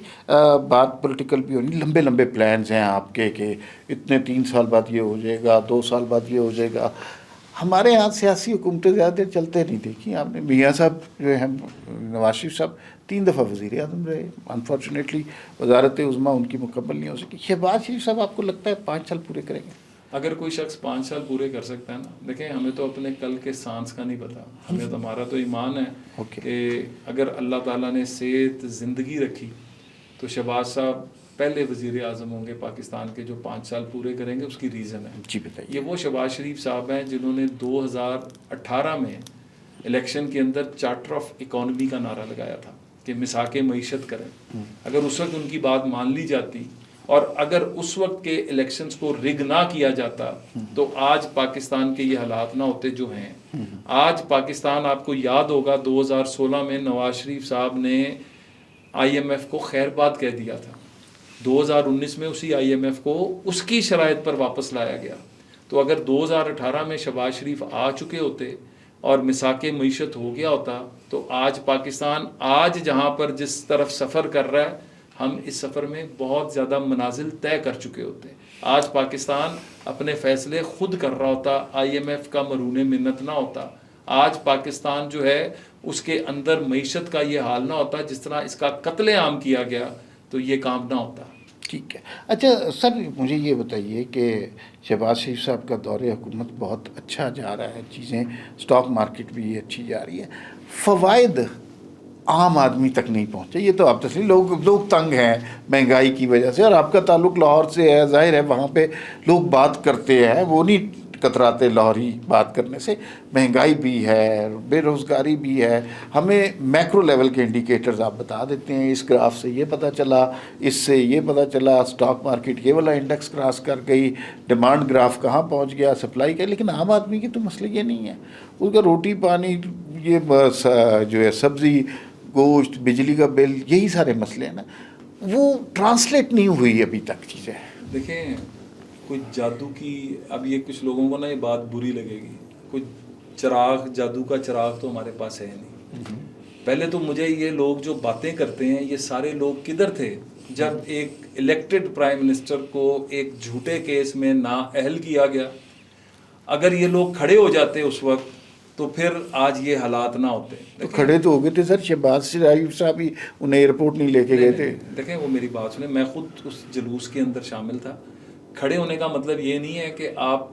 بات پولیٹیکل بھی ہونی. لمبے لمبے پلانز ہیں آپ کے کہ اتنے 3 سال بعد یہ ہو جائے گا, 2 سال بعد یہ ہو جائے گا. ہمارے یہاں سیاسی حکومتیں زیادہ دیر چلتے نہیں دیکھی آپ نے. میاں صاحب جو ہیں نواز شریف صاحب 3 دفعہ وزیر اعظم رہے. انفارچونیٹلی وزارت عظمیٰ ان کی مکمل نہیں ہو سکی. شہباز شریف صاحب آپ کو لگتا ہے 5 سال پورے کریں گے؟
اگر کوئی شخص 5 سال پورے کر سکتا ہے نا، دیکھیں ہمیں تو اپنے کل کے سانس کا نہیں پتا. ہمیں تو ہمارا تو ایمان ہے کہ اگر اللہ تعالیٰ نے صحت زندگی رکھی تو شہباز صاحب پہلے وزیر اعظم ہوں گے پاکستان کے جو 5 سال پورے کریں گے. اس کی ریزن ہے
جی بتائیے.
یہ وہ شہباز شریف صاحب ہیں جنہوں نے 2018 میں الیکشن کے اندر چارٹر آف اکانومی کا نعرہ لگایا تھا کہ مساک معیشت کریں. اگر اس وقت ان کی بات مان لی جاتی اور اگر اس وقت کے الیکشنز کو رگ نہ کیا جاتا تو آج پاکستان کے یہ حالات نہ ہوتے جو ہیں. آج پاکستان، آپ کو یاد ہوگا 2016 میں نواز شریف صاحب نے IMF کو خیر بات کہہ دیا تھا. 2019 میں اسی IMF کو اس کی شرائط پر واپس لایا گیا. تو اگر 2018 میں شہباز شریف آ چکے ہوتے اور مساک معیشت ہو گیا ہوتا تو آج پاکستان آج جہاں پر جس طرف سفر کر رہا ہے ہم اس سفر میں بہت زیادہ منازل طے کر چکے ہوتے. آج پاکستان اپنے فیصلے خود کر رہا ہوتا، IMF کا مرہون منت نہ ہوتا. آج پاکستان جو ہے اس کے اندر معیشت کا یہ حال نہ ہوتا. جس طرح اس کا قتل عام کیا گیا تو یہ کام نہ ہوتا.
ٹھیک ہے. اچھا سر مجھے یہ بتائیے کہ شہباز شریف صاحب کا دور حکومت بہت اچھا جا رہا ہے، چیزیں اسٹاک مارکیٹ بھی اچھی جا رہی ہے، فوائد عام آدمی تک نہیں پہنچے. یہ تو آپ تسلیم، لوگ تنگ ہیں مہنگائی کی وجہ سے. اور آپ کا تعلق لاہور سے ہے، ظاہر ہے وہاں پہ لوگ بات کرتے ہیں، وہ نہیں کتراتے لاہوری بات کرنے سے. مہنگائی بھی ہے، بے روزگاری بھی ہے. ہمیں میکرو لیول کے انڈیکیٹرز آپ بتا دیتے ہیں، اس گراف سے یہ پتہ چلا، اس سے یہ پتہ چلا، اسٹاک مارکیٹ یہ والا انڈیکس کراس کر گئی، ڈیمانڈ گراف کہاں پہنچ گیا، سپلائی کا. لیکن عام آدمی کے تو مسئلے یہ نہیں ہے. اس کا روٹی پانی، یہ بس جو ہے سبزی گوشت، بجلی کا بل، یہی سارے مسئلے ہیں نا. وہ ٹرانسلیٹ نہیں ہوئی ابھی تک چیزیں.
دیکھیں کوئی جادو کی، اب یہ کچھ لوگوں کو نا یہ بات بری لگے گی، کوئی چراغ، جادو کا چراغ تو ہمارے پاس ہے نہیں. پہلے تو مجھے یہ لوگ جو باتیں کرتے ہیں یہ سارے لوگ کدھر تھے جب ایک الیکٹڈ پرائم منسٹر کو ایک جھوٹے کیس میں نااہل کیا گیا؟ اگر یہ لوگ کھڑے ہو جاتے اس وقت تو پھر آج یہ حالات نہ ہوتے.
تو کھڑے تو ہو گئے تھے سر، شہباز شریف صاحب ہی انہیں ایئرپورٹ نہیں لے کے گئے تھے.
دیکھیں وہ میری بات سنیں، میں خود اس جلوس کے اندر شامل تھا. کھڑے ہونے کا مطلب یہ نہیں ہے کہ آپ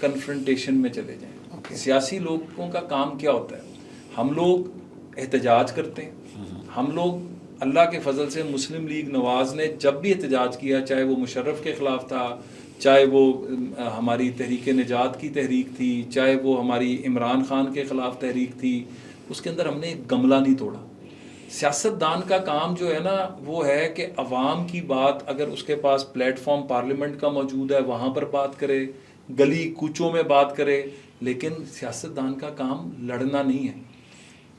کنفرنٹیشن میں چلے جائیں. سیاسی لوگوں کا کام کیا ہوتا ہے؟ ہم لوگ احتجاج کرتے ہیں. ہم لوگ اللہ کے فضل سے مسلم لیگ نواز نے جب بھی احتجاج کیا، چاہے وہ مشرف کے خلاف تھا، چاہے وہ ہماری تحریک نجات کی تحریک تھی، چاہے وہ ہماری عمران خان کے خلاف تحریک تھی، اس کے اندر ہم نے ایک گملہ نہیں توڑا. سیاست دان کا کام جو ہے نا وہ ہے کہ عوام کی بات، اگر اس کے پاس پلیٹ فارم پارلیمنٹ کا موجود ہے وہاں پر بات کرے، گلی کوچوں میں بات کرے. لیکن سیاست دان کا کام لڑنا نہیں ہے.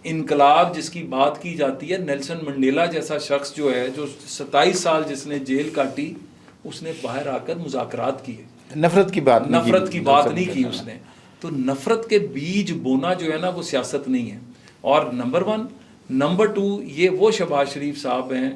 انقلاب جس کی بات کی جاتی ہے، نیلسن منڈیلا جیسا شخص جو ہے، جو 27 سال جس نے جیل کاٹی، اس نے باہر آ کر مذاکرات کیے.
نفرت کی بات
نہیں کی اس نے. تو نفرت کے بیج بونا جو ہے نا وہ سیاست نہیں ہے. اور نمبر 1، نمبر 2، یہ وہ شہباز شریف صاحب ہیں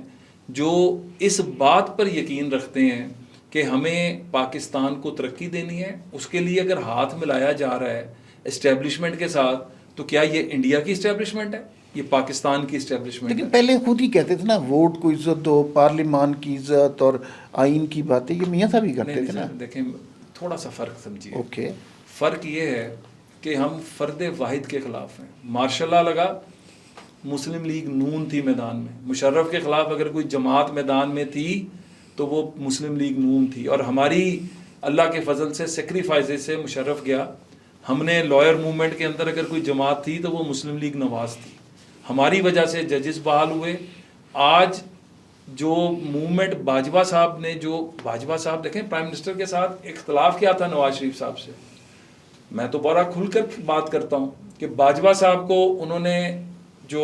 جو اس بات پر یقین رکھتے ہیں کہ ہمیں پاکستان کو ترقی دینی ہے. اس کے لیے اگر ہاتھ ملایا جا رہا ہے اسٹیبلشمنٹ کے ساتھ تو کیا یہ انڈیا کی اسٹیبلشمنٹ ہے؟ یہ پاکستان کی اسٹیبلشمنٹ ہے.
لیکن پہلے خود ہی کہتے تھے نا ووٹ کو عزت دو، پارلیمان کی عزت اور آئین کی باتیں یہ میاں صاحب ہی کرتے تھے نا.
دیکھیں تھوڑا سا فرق سمجھیے.
اوکے.
فرق یہ ہے کہ ہم فرد واحد کے خلاف ہیں. ماشاء اللہ لگا مسلم لیگ نون تھی میدان میں، مشرف کے خلاف اگر کوئی جماعت میدان میں تھی تو وہ مسلم لیگ نون تھی. اور ہماری اللہ کے فضل سے سیکریفائز سے مشرف گیا. ہم نے لائر موومنٹ کے اندر اگر کوئی جماعت تھی تو وہ مسلم لیگ نواز تھی. ہماری وجہ سے ججز بحال ہوئے. آج جو موومنٹ باجوہ صاحب نے، جو باجوہ صاحب دیکھیں پرائم منسٹر کے ساتھ اختلاف کیا تھا نواز شریف صاحب سے، میں تو بڑا کھل کر بات کرتا ہوں کہ باجوہ صاحب کو انہوں نے جو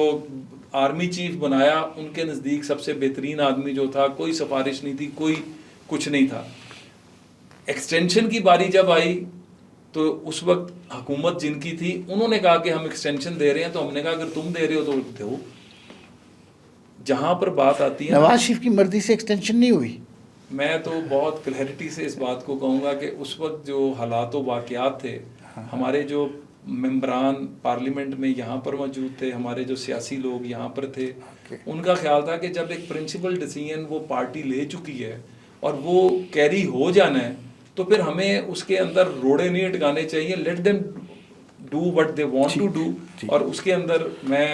آرمی چیف بنایا، ان کے نزدیک سب سے بہترین آدمی جو تھا، کوئی سفارش نہیں تھی، کوئی کچھ نہیں تھا. ایکسٹینشن کی باری جب آئی تو اس وقت حکومت جن کی تھی انہوں نے کہا کہ ہم ایکسٹینشن دے رہے ہیں، تو ہم نے کہا اگر تم دے رہے ہو تو دو. جہاں پر بات آتی ہے
نواز شریف کی مرضی سے ایکسٹینشن نہیں ہوئی.
میں تو بہت کلیئرٹی سے اس بات کو کہوں گا کہ اس وقت جو حالات و واقعات تھے ہمارے جو ممبران پارلیمنٹ میں یہاں پر موجود تھے, ہمارے جو سیاسی لوگ یہاں پر تھے, ان کا خیال تھا کہ جب ایک پرنسپل ڈیسیژن وہ پارٹی لے چکی ہے اور وہ کیری ہو جانا ہے تو پھر ہمیں اس کے اندر روڑے نہیں اٹکانے چاہیے. Let them do what they want to do. اور اس کے اندر میں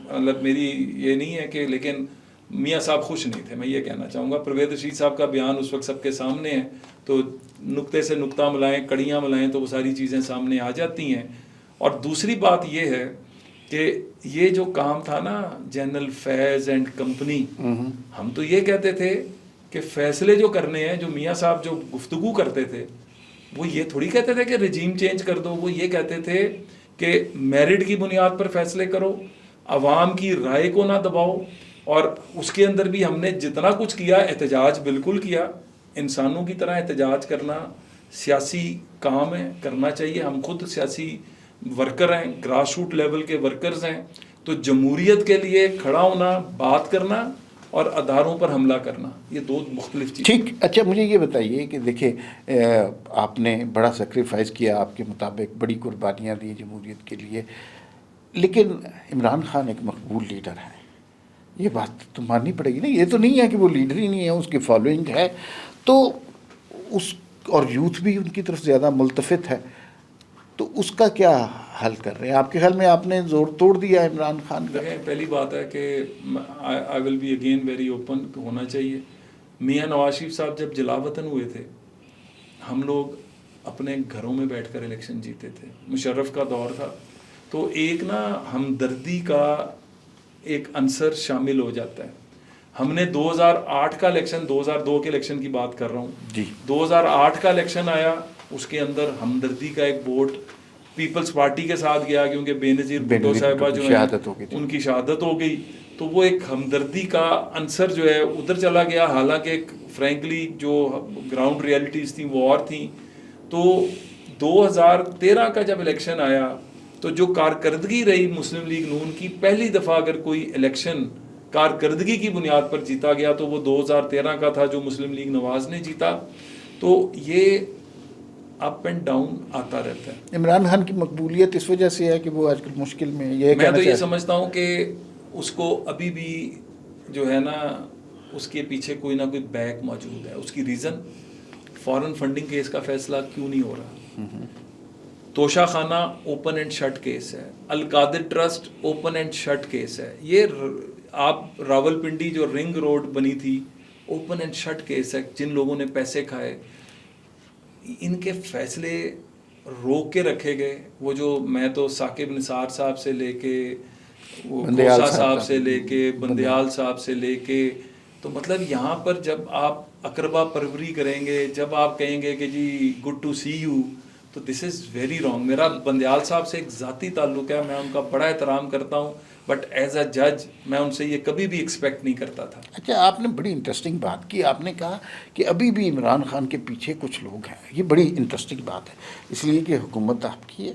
مطلب میری یہ نہیں ہے کہ, لیکن میاں صاحب خوش نہیں تھے, میں یہ کہنا چاہوں گا. پرویز رشید صاحب کا بیان اس وقت سب کے سامنے ہے, تو نقطے سے نقطہ ملائیں, کڑیاں ملائیں تو وہ ساری چیزیں سامنے آ جاتی ہیں. اور دوسری بات یہ ہے کہ یہ جو کام تھا نا جنرل فیض اینڈ کمپنی, ہم تو یہ کہتے تھے کہ فیصلے جو کرنے ہیں, جو میاں صاحب جو گفتگو کرتے تھے وہ یہ تھوڑی کہتے تھے کہ رجیم چینج کر دو, وہ یہ کہتے تھے کہ میرٹ کی بنیاد پر فیصلے کرو, عوام کی رائے کو نہ دباؤ. اور اس کے اندر بھی ہم نے جتنا کچھ کیا, احتجاج بالکل کیا, انسانوں کی طرح احتجاج کرنا سیاسی کام ہے, کرنا چاہیے. ہم خود سیاسی ورکر ہیں, گراس روٹ لیول کے ورکرز ہیں, تو جمہوریت کے لیے کھڑا ہونا, بات کرنا اور اداروں پر حملہ کرنا, یہ دو مختلف چیزیں.
ٹھیک. اچھا مجھے یہ بتائیے کہ دیکھیں آپ نے بڑا سیکریفائز کیا, آپ کے مطابق بڑی قربانیاں دی جمہوریت کے لیے, لیکن عمران خان ایک مقبول لیڈر ہے, یہ بات تو ماننی پڑے گی نا. یہ تو نہیں ہے کہ وہ لیڈر ہی نہیں ہے, اس کی فالوئنگ ہے, تو اس اور یوتھ بھی ان کی طرف زیادہ ملتفت ہے, تو اس کا کیا حل کر رہے ہیں آپ کے خیال میں؟ آپ نے زور توڑ دیا عمران خان کا.
پہلی بات ہے کہ I will be again very open, ہونا چاہیے. میاں نواز شریف صاحب جب جلاوطن ہوئے تھے, ہم لوگ اپنے گھروں میں بیٹھ کر الیکشن جیتے تھے. مشرف کا دور تھا, تو ایک نا ہمدردی کا ایک عنصر شامل ہو جاتا ہے. ہم نے 2008 کا الیکشن, 2002 کے الیکشن کی بات کر رہا ہوں
جی,
2008 کا الیکشن آیا, اس کے اندر ہمدردی کا ایک ووٹ پیپلز پارٹی کے ساتھ گیا, کیونکہ بے نظیر بھٹو صاحبہ جو ہیں ان کی شہادت ہو گئی, تو وہ ایک ہمدردی کا عنصر جو ہے ادھر چلا گیا. حالانکہ فرینکلی جو گراؤنڈ ریالٹیز تھیں وہ اور تھیں. تو 2013 کا جب الیکشن آیا, تو جو کارکردگی رہی مسلم لیگ نون کی, پہلی دفعہ اگر کوئی الیکشن کارکردگی کی بنیاد پر جیتا گیا تو وہ 2013 کا تھا جو مسلم لیگ نواز نے جیتا. تو یہ اپ اینڈ ڈاؤن آتا رہتا ہے.
عمران خان کی مقبولیت اس وجہ سے ہے کہ وہ آج کل مشکل میں,
میں تو یہ سمجھتا ہوں کہ اس کو ابھی بھی جو ہے نا اس کے پیچھے کوئی نہ کوئی بیک موجود ہے. اس کی ریزن فارن فنڈنگ کیس کا فیصلہ کیوں نہیں ہو رہا, توشہ خانہ اوپن اینڈ شٹ کیس ہے, Al Qadir trust open and shut case ہے. یہ آپ راول پنڈی جو رنگ روڈ بنی تھی, اوپن اینڈ شٹ کیس ہے. جن لوگوں نے پیسے کھائے ان کے فیصلے روک کے رکھے گئے. وہ جو میں تو ثاقب نثار صاحب سے لے کے, وہ گوسا صاحب سے لے کے, بندیال صاحب سے لے کے, تو مطلب یہاں پر جب آپ اقربا پروری کریں گے, جب آپ کہیں گے کہ جی گڈ ٹو سی یو, تو دس از ویری رانگ. میرا بندیال صاحب سے ایک ذاتی تعلق ہے, میں ان کا بڑا احترام کرتا ہوں, بٹ ایز اے جج میں ان سے یہ کبھی بھی ایکسپیکٹ نہیں کرتا تھا.
اچھا آپ نے بڑی انٹرسٹنگ بات کی, آپ نے کہا کہ ابھی بھی عمران خان کے پیچھے کچھ لوگ ہیں. یہ بڑی انٹرسٹنگ بات ہے, اس لیے کہ حکومت آپ کی ہے,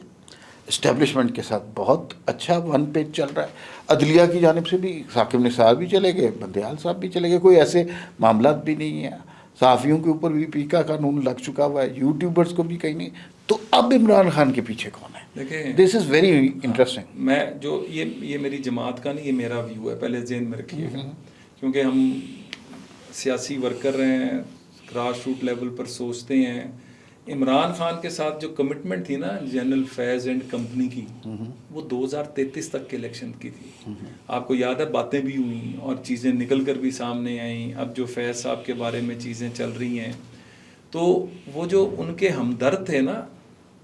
اسٹیبلشمنٹ کے ساتھ بہت اچھا ون پیج چل رہا ہے. عدلیہ کی جانب سے بھی ثاقب نثار بھی چلے گئے, بندیال صاحب بھی چلے گئے, کوئی ایسے معاملات بھی نہیں ہیں. صحافیوں کے اوپر بھی پی کا قانون لگ چکا ہوا ہے, یوٹیوبرز کو بھی کہیں نہیں. تو اب عمران خان کے پیچھے کون ہے؟
دیکھیں,
دس از ویری انٹرسٹنگ.
میں جو یہ میری جماعت کا نہیں, یہ میرا ویو ہے, پہلے ذہن میں رکھیے گا, کیونکہ ہم سیاسی ورکر ہیں, گراس روٹ لیول پر سوچتے ہیں. عمران خان کے ساتھ جو کمٹمنٹ تھی نا جنرل فیض اینڈ کمپنی کی, وہ 2033 تک کے الیکشن کی تھی. آپ کو یاد ہے باتیں بھی ہوئیں اور چیزیں نکل کر بھی سامنے آئیں. اب جو فیض صاحب کے بارے میں چیزیں چل رہی ہیں, تو وہ جو ان کے ہمدرد تھے نا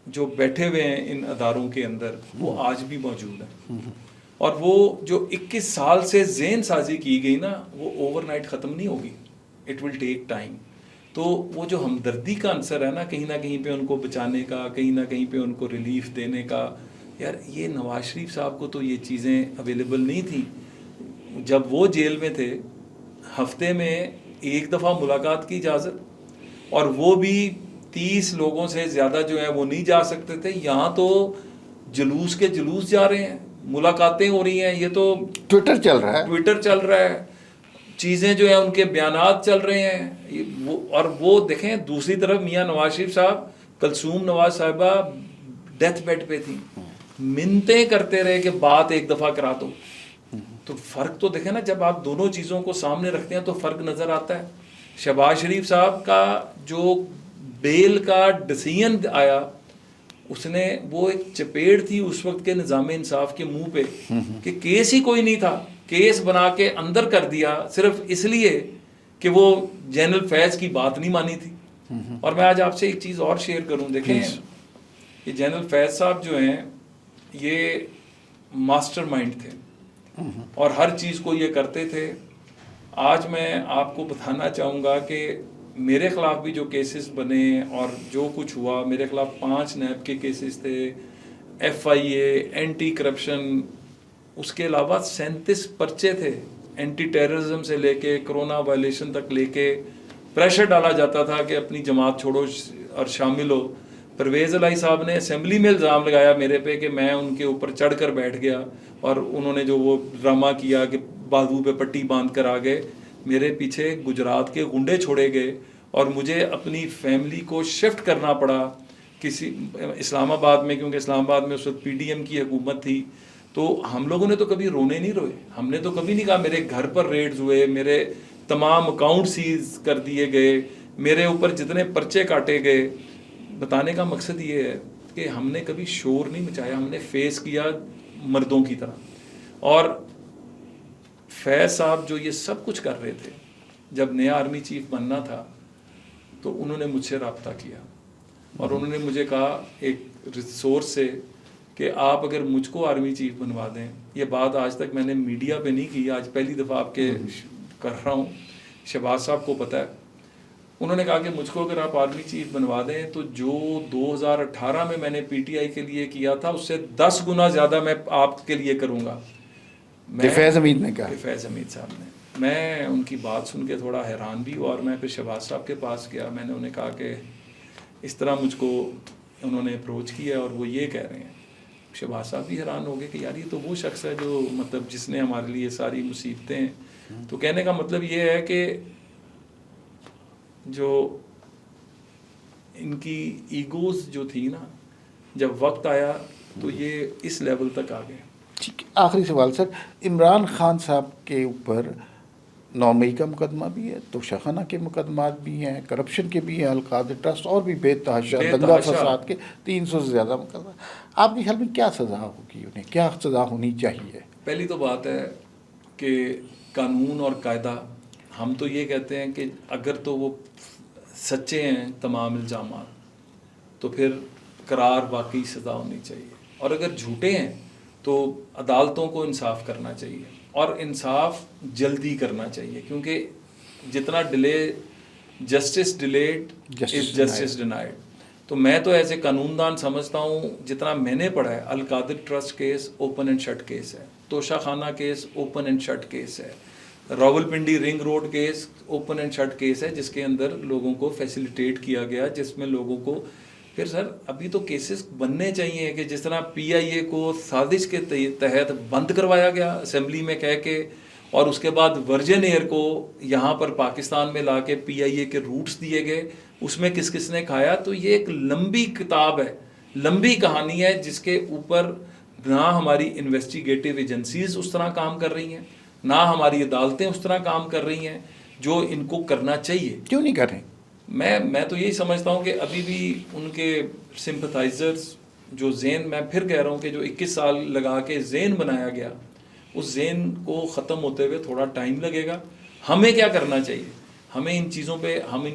جو بیٹھے ہوئے ہیں ان اداروں کے اندر, وہ آج بھی موجود ہیں. اور وہ جو 21 سال سے ذہن سازی کی گئی نا, وہ اوور نائٹ ختم نہیں ہوگی, اٹ ول ٹیک ٹائم. تو وہ جو ہمدردی کا عنصر ہے نا, کہیں نہ کہیں پہ ان کو بچانے کا, کہیں نہ کہیں پہ ان کو ریلیف دینے کا, یار یہ نواز شریف صاحب کو تو یہ چیزیں اویلیبل نہیں تھیں. جب وہ جیل میں تھے, ہفتے میں ایک دفعہ ملاقات کی اجازت, اور وہ بھی 30 لوگوں سے زیادہ جو ہے وہ نہیں جا سکتے تھے. یہاں تو جلوس کے جلوس جا رہے ہیں, ملاقاتیں ہو رہی ہیں, یہ تو
ٹویٹر چل رہا ہے,
چیزیں جو ہیں ان کے بیانات چل رہے ہیں. اور وہ دیکھیں دوسری طرف میاں نواز شریف صاحب, کلثوم نواز صاحبہ ڈیتھ بیڈ پہ تھیں, منتیں کرتے رہے کہ بات ایک دفعہ کرا دو. تو فرق تو دیکھیں نا, جب آپ دونوں چیزوں کو سامنے رکھتے ہیں تو فرق نظر آتا ہے. شہباز شریف صاحب کا جو بیل کا ڈیسیژن آیا, اس نے وہ ایک چپیڑ تھی اس وقت کے نظام انصاف کے منہ پہ کہ کیس ہی کوئی نہیں تھا, کیس بنا کے اندر کر دیا صرف اس لیے کہ وہ جنرل فیض کی بات نہیں مانی تھی. اور میں آج آپ سے ایک چیز اور شیئر کروں. دیکھیں یہ جنرل فیض صاحب جو ہیں یہ ماسٹر مائنڈ تھے اور ہر چیز کو یہ کرتے تھے. آج میں آپ کو بتانا چاہوں گا کہ میرے خلاف بھی جو کیسز بنے اور جو کچھ ہوا, میرے خلاف 5 نیب کے کیسز تھے, FIA, اینٹی کرپشن, اس کے علاوہ 37 پرچے تھے اینٹی ٹیررزم سے لے کے کرونا وائلیشن تک لے کے. پریشر ڈالا جاتا تھا کہ اپنی جماعت چھوڑو اور شامل ہو. پرویز الہی صاحب نے اسمبلی میں الزام لگایا میرے پہ کہ میں ان کے اوپر چڑھ کر بیٹھ گیا, اور انہوں نے جو وہ ڈرامہ کیا کہ بازو پہ پٹی باندھ کر آ گئے. میرے پیچھے گجرات کے گنڈے چھوڑے گئے اور مجھے اپنی فیملی کو شفٹ کرنا پڑا کسی اسلام آباد میں, کیونکہ اسلام آباد میں اس وقت PDM کی حکومت تھی. تو ہم لوگوں نے تو کبھی رونے نہیں روئے, ہم نے تو کبھی نہیں کہا میرے گھر پر ریڈز ہوئے, میرے تمام اکاؤنٹ سیز کر دیے گئے, میرے اوپر جتنے پرچے کاٹے گئے. بتانے کا مقصد یہ ہے کہ ہم نے کبھی شور نہیں مچایا, ہم نے فیس کیا مردوں کی طرح. اور فیض صاحب جو یہ سب کچھ کر رہے تھے, جب نیا آرمی چیف بننا تھا تو انہوں نے مجھ سے رابطہ کیا اور انہوں نے مجھے کہا ایک ریسورس سے کہ آپ اگر مجھ کو آرمی چیف بنوا دیں. یہ بات آج تک میں نے میڈیا پہ نہیں کی, آج پہلی دفعہ آپ کے کر رہا ہوں, شہباز صاحب کو پتہ ہے. انہوں نے کہا کہ مجھ کو اگر آپ آرمی چیف بنوا دیں تو جو 2018 میں نے PTI کے لیے کیا تھا اس سے 10 گنا زیادہ میں آپ کے لیے کروں گا.
فیض حمید نے کہا,
فیض حمید صاحب نے. میں ان کی بات سن کے تھوڑا حیران بھی ہوا اور میں پھر شہباز صاحب کے پاس گیا. میں نے انہیں کہا کہ اس طرح مجھ کو انہوں نے اپروچ کیا اور وہ یہ کہہ رہے ہیں. شہباز صاحب بھی حیران ہو گئے کہ یار یہ تو وہ شخص ہے جو مطلب جس نے ہمارے لیے ساری مصیبتیں. تو کہنے کا مطلب یہ ہے کہ جو ان کی ایگوز جو تھی نا, جب وقت آیا تو یہ اس لیول تک آ گئے.
ٹھیک ہے, آخری سوال سر, عمران خان صاحب کے اوپر 9 مئی کا مقدمہ بھی ہے, توشہ خانہ کے مقدمات بھی ہیں, کرپشن کے بھی ہیں, القادر ٹرسٹ اور بھی بے تحاشا دنگا فساد کے 300 سے زیادہ مقدمات. آپ کے خیال میں کیا سزا ہوگی, انہیں کیا سزا ہونی چاہیے؟
پہلی تو بات ہے کہ قانون اور قاعدہ, ہم تو یہ کہتے ہیں کہ اگر تو وہ سچے ہیں تمام الزامات تو پھر قرار واقعی سزا ہونی چاہیے, اور اگر جھوٹے ہیں تو عدالتوں کو انصاف کرنا چاہیے اور انصاف جلدی کرنا چاہیے, کیونکہ جتنا delay justice delayed is justice denied. تو میں تو ایسے قانون دان سمجھتا ہوں, جتنا میں نے پڑھا ہے, Al Qadir trust case open and shut case ہے, Toshakhana case open and shut case ہے, Rawalpindi ring road case open and shut case ہے جس کے اندر لوگوں کو فیسیلیٹیٹ کیا گیا, جس میں لوگوں کو پھر سر ابھی تو کیسز بننے چاہیے کہ جس طرح PIA کو سازش کے تحت بند کروایا گیا اسمبلی میں کہہ کے, اور اس کے بعد ورجن ایئر کو یہاں پر پاکستان میں لا کے PIA کے روٹس دیے گئے, اس میں کس کس نے کھایا. تو یہ ایک لمبی کتاب ہے, لمبی کہانی ہے جس کے اوپر نہ ہماری انویسٹیگیٹو ایجنسیز اس طرح کام کر رہی ہیں, نہ ہماری عدالتیں اس طرح کام کر رہی ہیں جو ان کو کرنا چاہیے.
کیوں نہیں کر رہے؟
میں تو یہی سمجھتا ہوں کہ ابھی بھی ان کے سمپتھائزرز جو ذہن, میں پھر کہہ رہا ہوں کہ جو 21 سال لگا کے ذہن بنایا گیا, اس ذہن کو ختم ہوتے ہوئے تھوڑا ٹائم لگے گا. ہمیں کیا کرنا چاہیے, ہم ان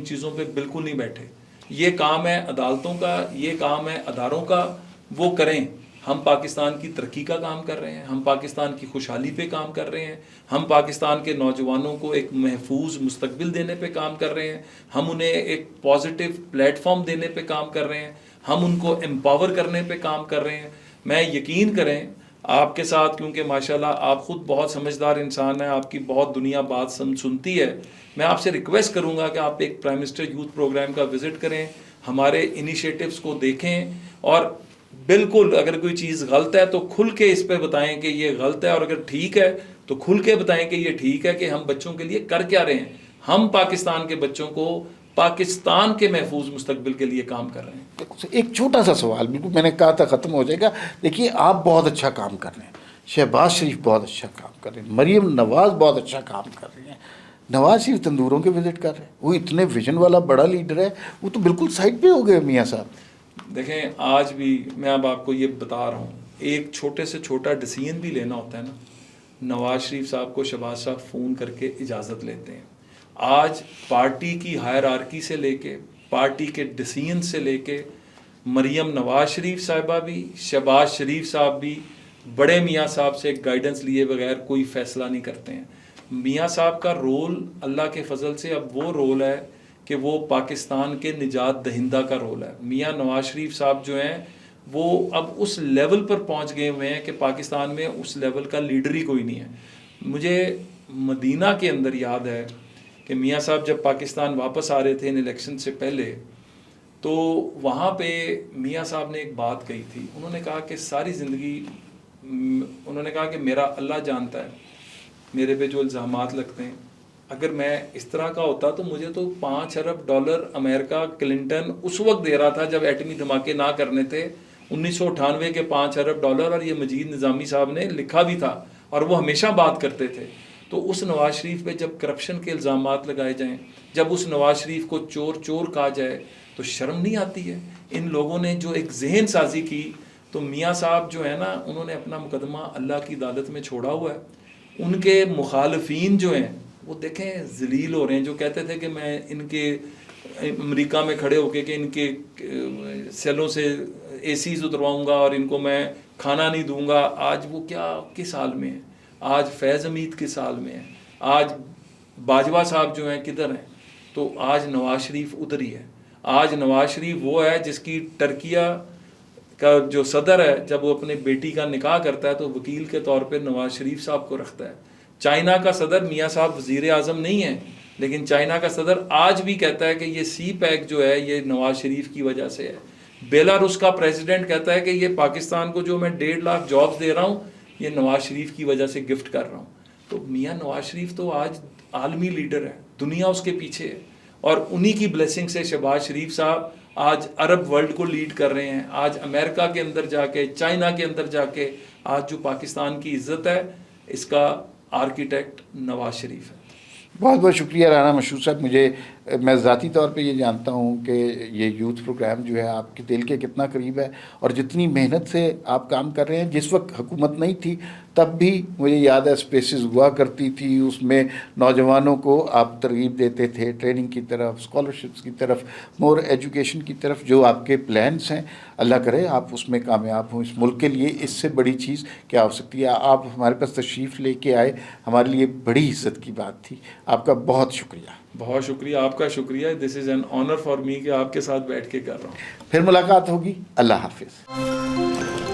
چیزوں پہ بالکل نہیں بیٹھے. یہ کام ہے عدالتوں کا, یہ کام ہے اداروں کا, وہ کریں. ہم پاکستان کی ترقی کا کام کر رہے ہیں, ہم پاکستان کی خوشحالی پہ کام کر رہے ہیں, ہم پاکستان کے نوجوانوں کو ایک محفوظ مستقبل دینے پہ کام کر رہے ہیں, ہم انہیں ایک پازیٹیو پلیٹ فارم دینے پہ کام کر رہے ہیں, ہم ان کو امپاور کرنے پہ کام کر رہے ہیں. میں یقین کریں آپ کے ساتھ, کیونکہ ماشاءاللہ آپ خود بہت سمجھدار انسان ہیں, آپ کی بہت دنیا بات سنتی ہے, میں آپ سے ریکویسٹ کروں گا کہ آپ ایک پرائم منسٹر یوتھ پروگرام کا وزٹ کریں, ہمارے انیشیٹوز کو دیکھیں, اور بالکل اگر کوئی چیز غلط ہے تو کھل کے اس پہ بتائیں کہ یہ غلط ہے, اور اگر ٹھیک ہے تو کھل کے بتائیں کہ یہ ٹھیک ہے, کہ ہم بچوں کے لیے کر کیا رہے ہیں. ہم پاکستان کے بچوں کو پاکستان کے محفوظ مستقبل کے لیے کام کر رہے ہیں.
ایک چھوٹا سا سوال، بالکل میں نے کہا تھا ختم ہو جائے گا. دیکھیے آپ بہت اچھا کام کر رہے ہیں، شہباز شریف بہت اچھا کام کر رہے ہیں، مریم نواز بہت اچھا کام کر رہی ہیں. نواز شریف تندوروں کے وزٹ کر رہے ہیں، وہ اتنے ویژن والا بڑا لیڈر ہے، وہ تو بالکل سائڈ پہ ہو گئے میاں صاحب.
دیکھیں آج بھی میں اب آپ کو یہ بتا رہا ہوں، ایک چھوٹے سے چھوٹا ڈیسیژن بھی لینا ہوتا ہے نا، نواز شریف صاحب کو شہباز صاحب فون کر کے اجازت لیتے ہیں. آج پارٹی کی ہائرارکی سے لے کے، پارٹی کے ڈیسیژن سے لے کے، مریم نواز شریف صاحبہ بھی، شہباز شریف صاحب بھی بڑے میاں صاحب سے گائیڈنس لیے بغیر کوئی فیصلہ نہیں کرتے ہیں. میاں صاحب کا رول اللہ کے فضل سے اب وہ رول ہے کہ وہ پاکستان کے نجات دہندہ کا رول ہے. میاں نواز شریف صاحب جو ہیں وہ اب اس لیول پر پہنچ گئے ہوئے ہیں کہ پاکستان میں اس لیول کا لیڈر ہی کوئی نہیں ہے. مجھے مدینہ کے اندر یاد ہے کہ میاں صاحب جب پاکستان واپس آ رہے تھے ان الیکشن سے پہلے، تو وہاں پہ میاں صاحب نے ایک بات کہی تھی. انہوں نے کہا کہ ساری زندگی انہوں نے کہا کہ میرا اللہ جانتا ہے میرے پہ جو الزامات لگتے ہیں، اگر میں اس طرح کا ہوتا تو مجھے تو $5 ارب امریکہ کلنٹن اس وقت دے رہا تھا جب ایٹمی دھماکے نہ کرنے تھے، 1998 کے $5 ارب، اور یہ مجید نظامی صاحب نے لکھا بھی تھا اور وہ ہمیشہ بات کرتے تھے. تو اس نواز شریف پہ جب کرپشن کے الزامات لگائے جائیں، جب اس نواز شریف کو چور چور کہا جائے تو شرم نہیں آتی ہے؟ ان لوگوں نے جو ایک ذہن سازی کی، تو میاں صاحب جو ہے نا انہوں نے اپنا مقدمہ اللہ کی عدالت میں چھوڑا ہوا ہے. ان کے مخالفین جو ہیں وہ دیکھیں ذلیل ہو رہے ہیں، جو کہتے تھے کہ میں ان کے امریکہ میں کھڑے ہو کے کہ ان کے سیلوں سے اے سیز اترواؤں گا اور ان کو میں کھانا نہیں دوں گا. آج وہ کیا کس حال میں ہیں؟ آج فیض حمید کس حال میں ہیں؟ آج باجوہ صاحب جو ہیں کدھر ہیں؟ تو آج نواز شریف ادھر ہی ہے. آج نواز شریف وہ ہے جس کی ٹرکیہ کا جو صدر ہے جب وہ اپنے بیٹی کا نکاح کرتا ہے تو وکیل کے طور پہ نواز شریف صاحب کو رکھتا ہے. چائنا کا صدر میاں صاحب وزیر اعظم نہیں ہے، لیکن چائنا کا صدر آج بھی کہتا ہے کہ یہ سی پیک جو ہے یہ نواز شریف کی وجہ سے ہے. بیلاروس کا پریزیڈنٹ کہتا ہے کہ یہ پاکستان کو جو میں 1.5 لاکھ جابز دے رہا ہوں یہ نواز شریف کی وجہ سے گفٹ کر رہا ہوں. تو میاں نواز شریف تو آج عالمی لیڈر ہے، دنیا اس کے پیچھے ہے، اور انہی کی بلیسنگ سے شہباز شریف صاحب آج عرب ورلڈ کو لیڈ کر رہے ہیں. آج امریکہ کے اندر جا کے، چائنا کے اندر جا کے آج جو پاکستان کی عزت ہے اس کا آرکیٹیکٹ نواز شریف ہے.
بہت بہت شکریہ رانا مشہور صاحب. میں ذاتی طور پہ یہ جانتا ہوں کہ یہ یوتھ پروگرام جو ہے آپ کے دل کے کتنا قریب ہے، اور جتنی محنت سے آپ کام کر رہے ہیں. جس وقت حکومت نہیں تھی تب بھی مجھے یاد ہے اسپیسز ہوا کرتی تھی، اس میں نوجوانوں کو آپ ترغیب دیتے تھے ٹریننگ کی طرف، اسکالرشپس کی طرف، مور ایجوکیشن کی طرف. جو آپ کے پلانس ہیں اللہ کرے آپ اس میں کامیاب ہوں. اس ملک کے لیے اس سے بڑی چیز کیا ہو سکتی ہے؟ آپ ہمارے پاس تشریف لے کے آئے، ہمارے لیے بڑی عزت کی بات تھی. آپ کا بہت شکریہ.
بہت شکریہ، آپ کا شکریہ. This is an honour for me کہ آپ کے ساتھ بیٹھ کے کر رہا ہوں.
پھر ملاقات ہوگی. اللہ حافظ.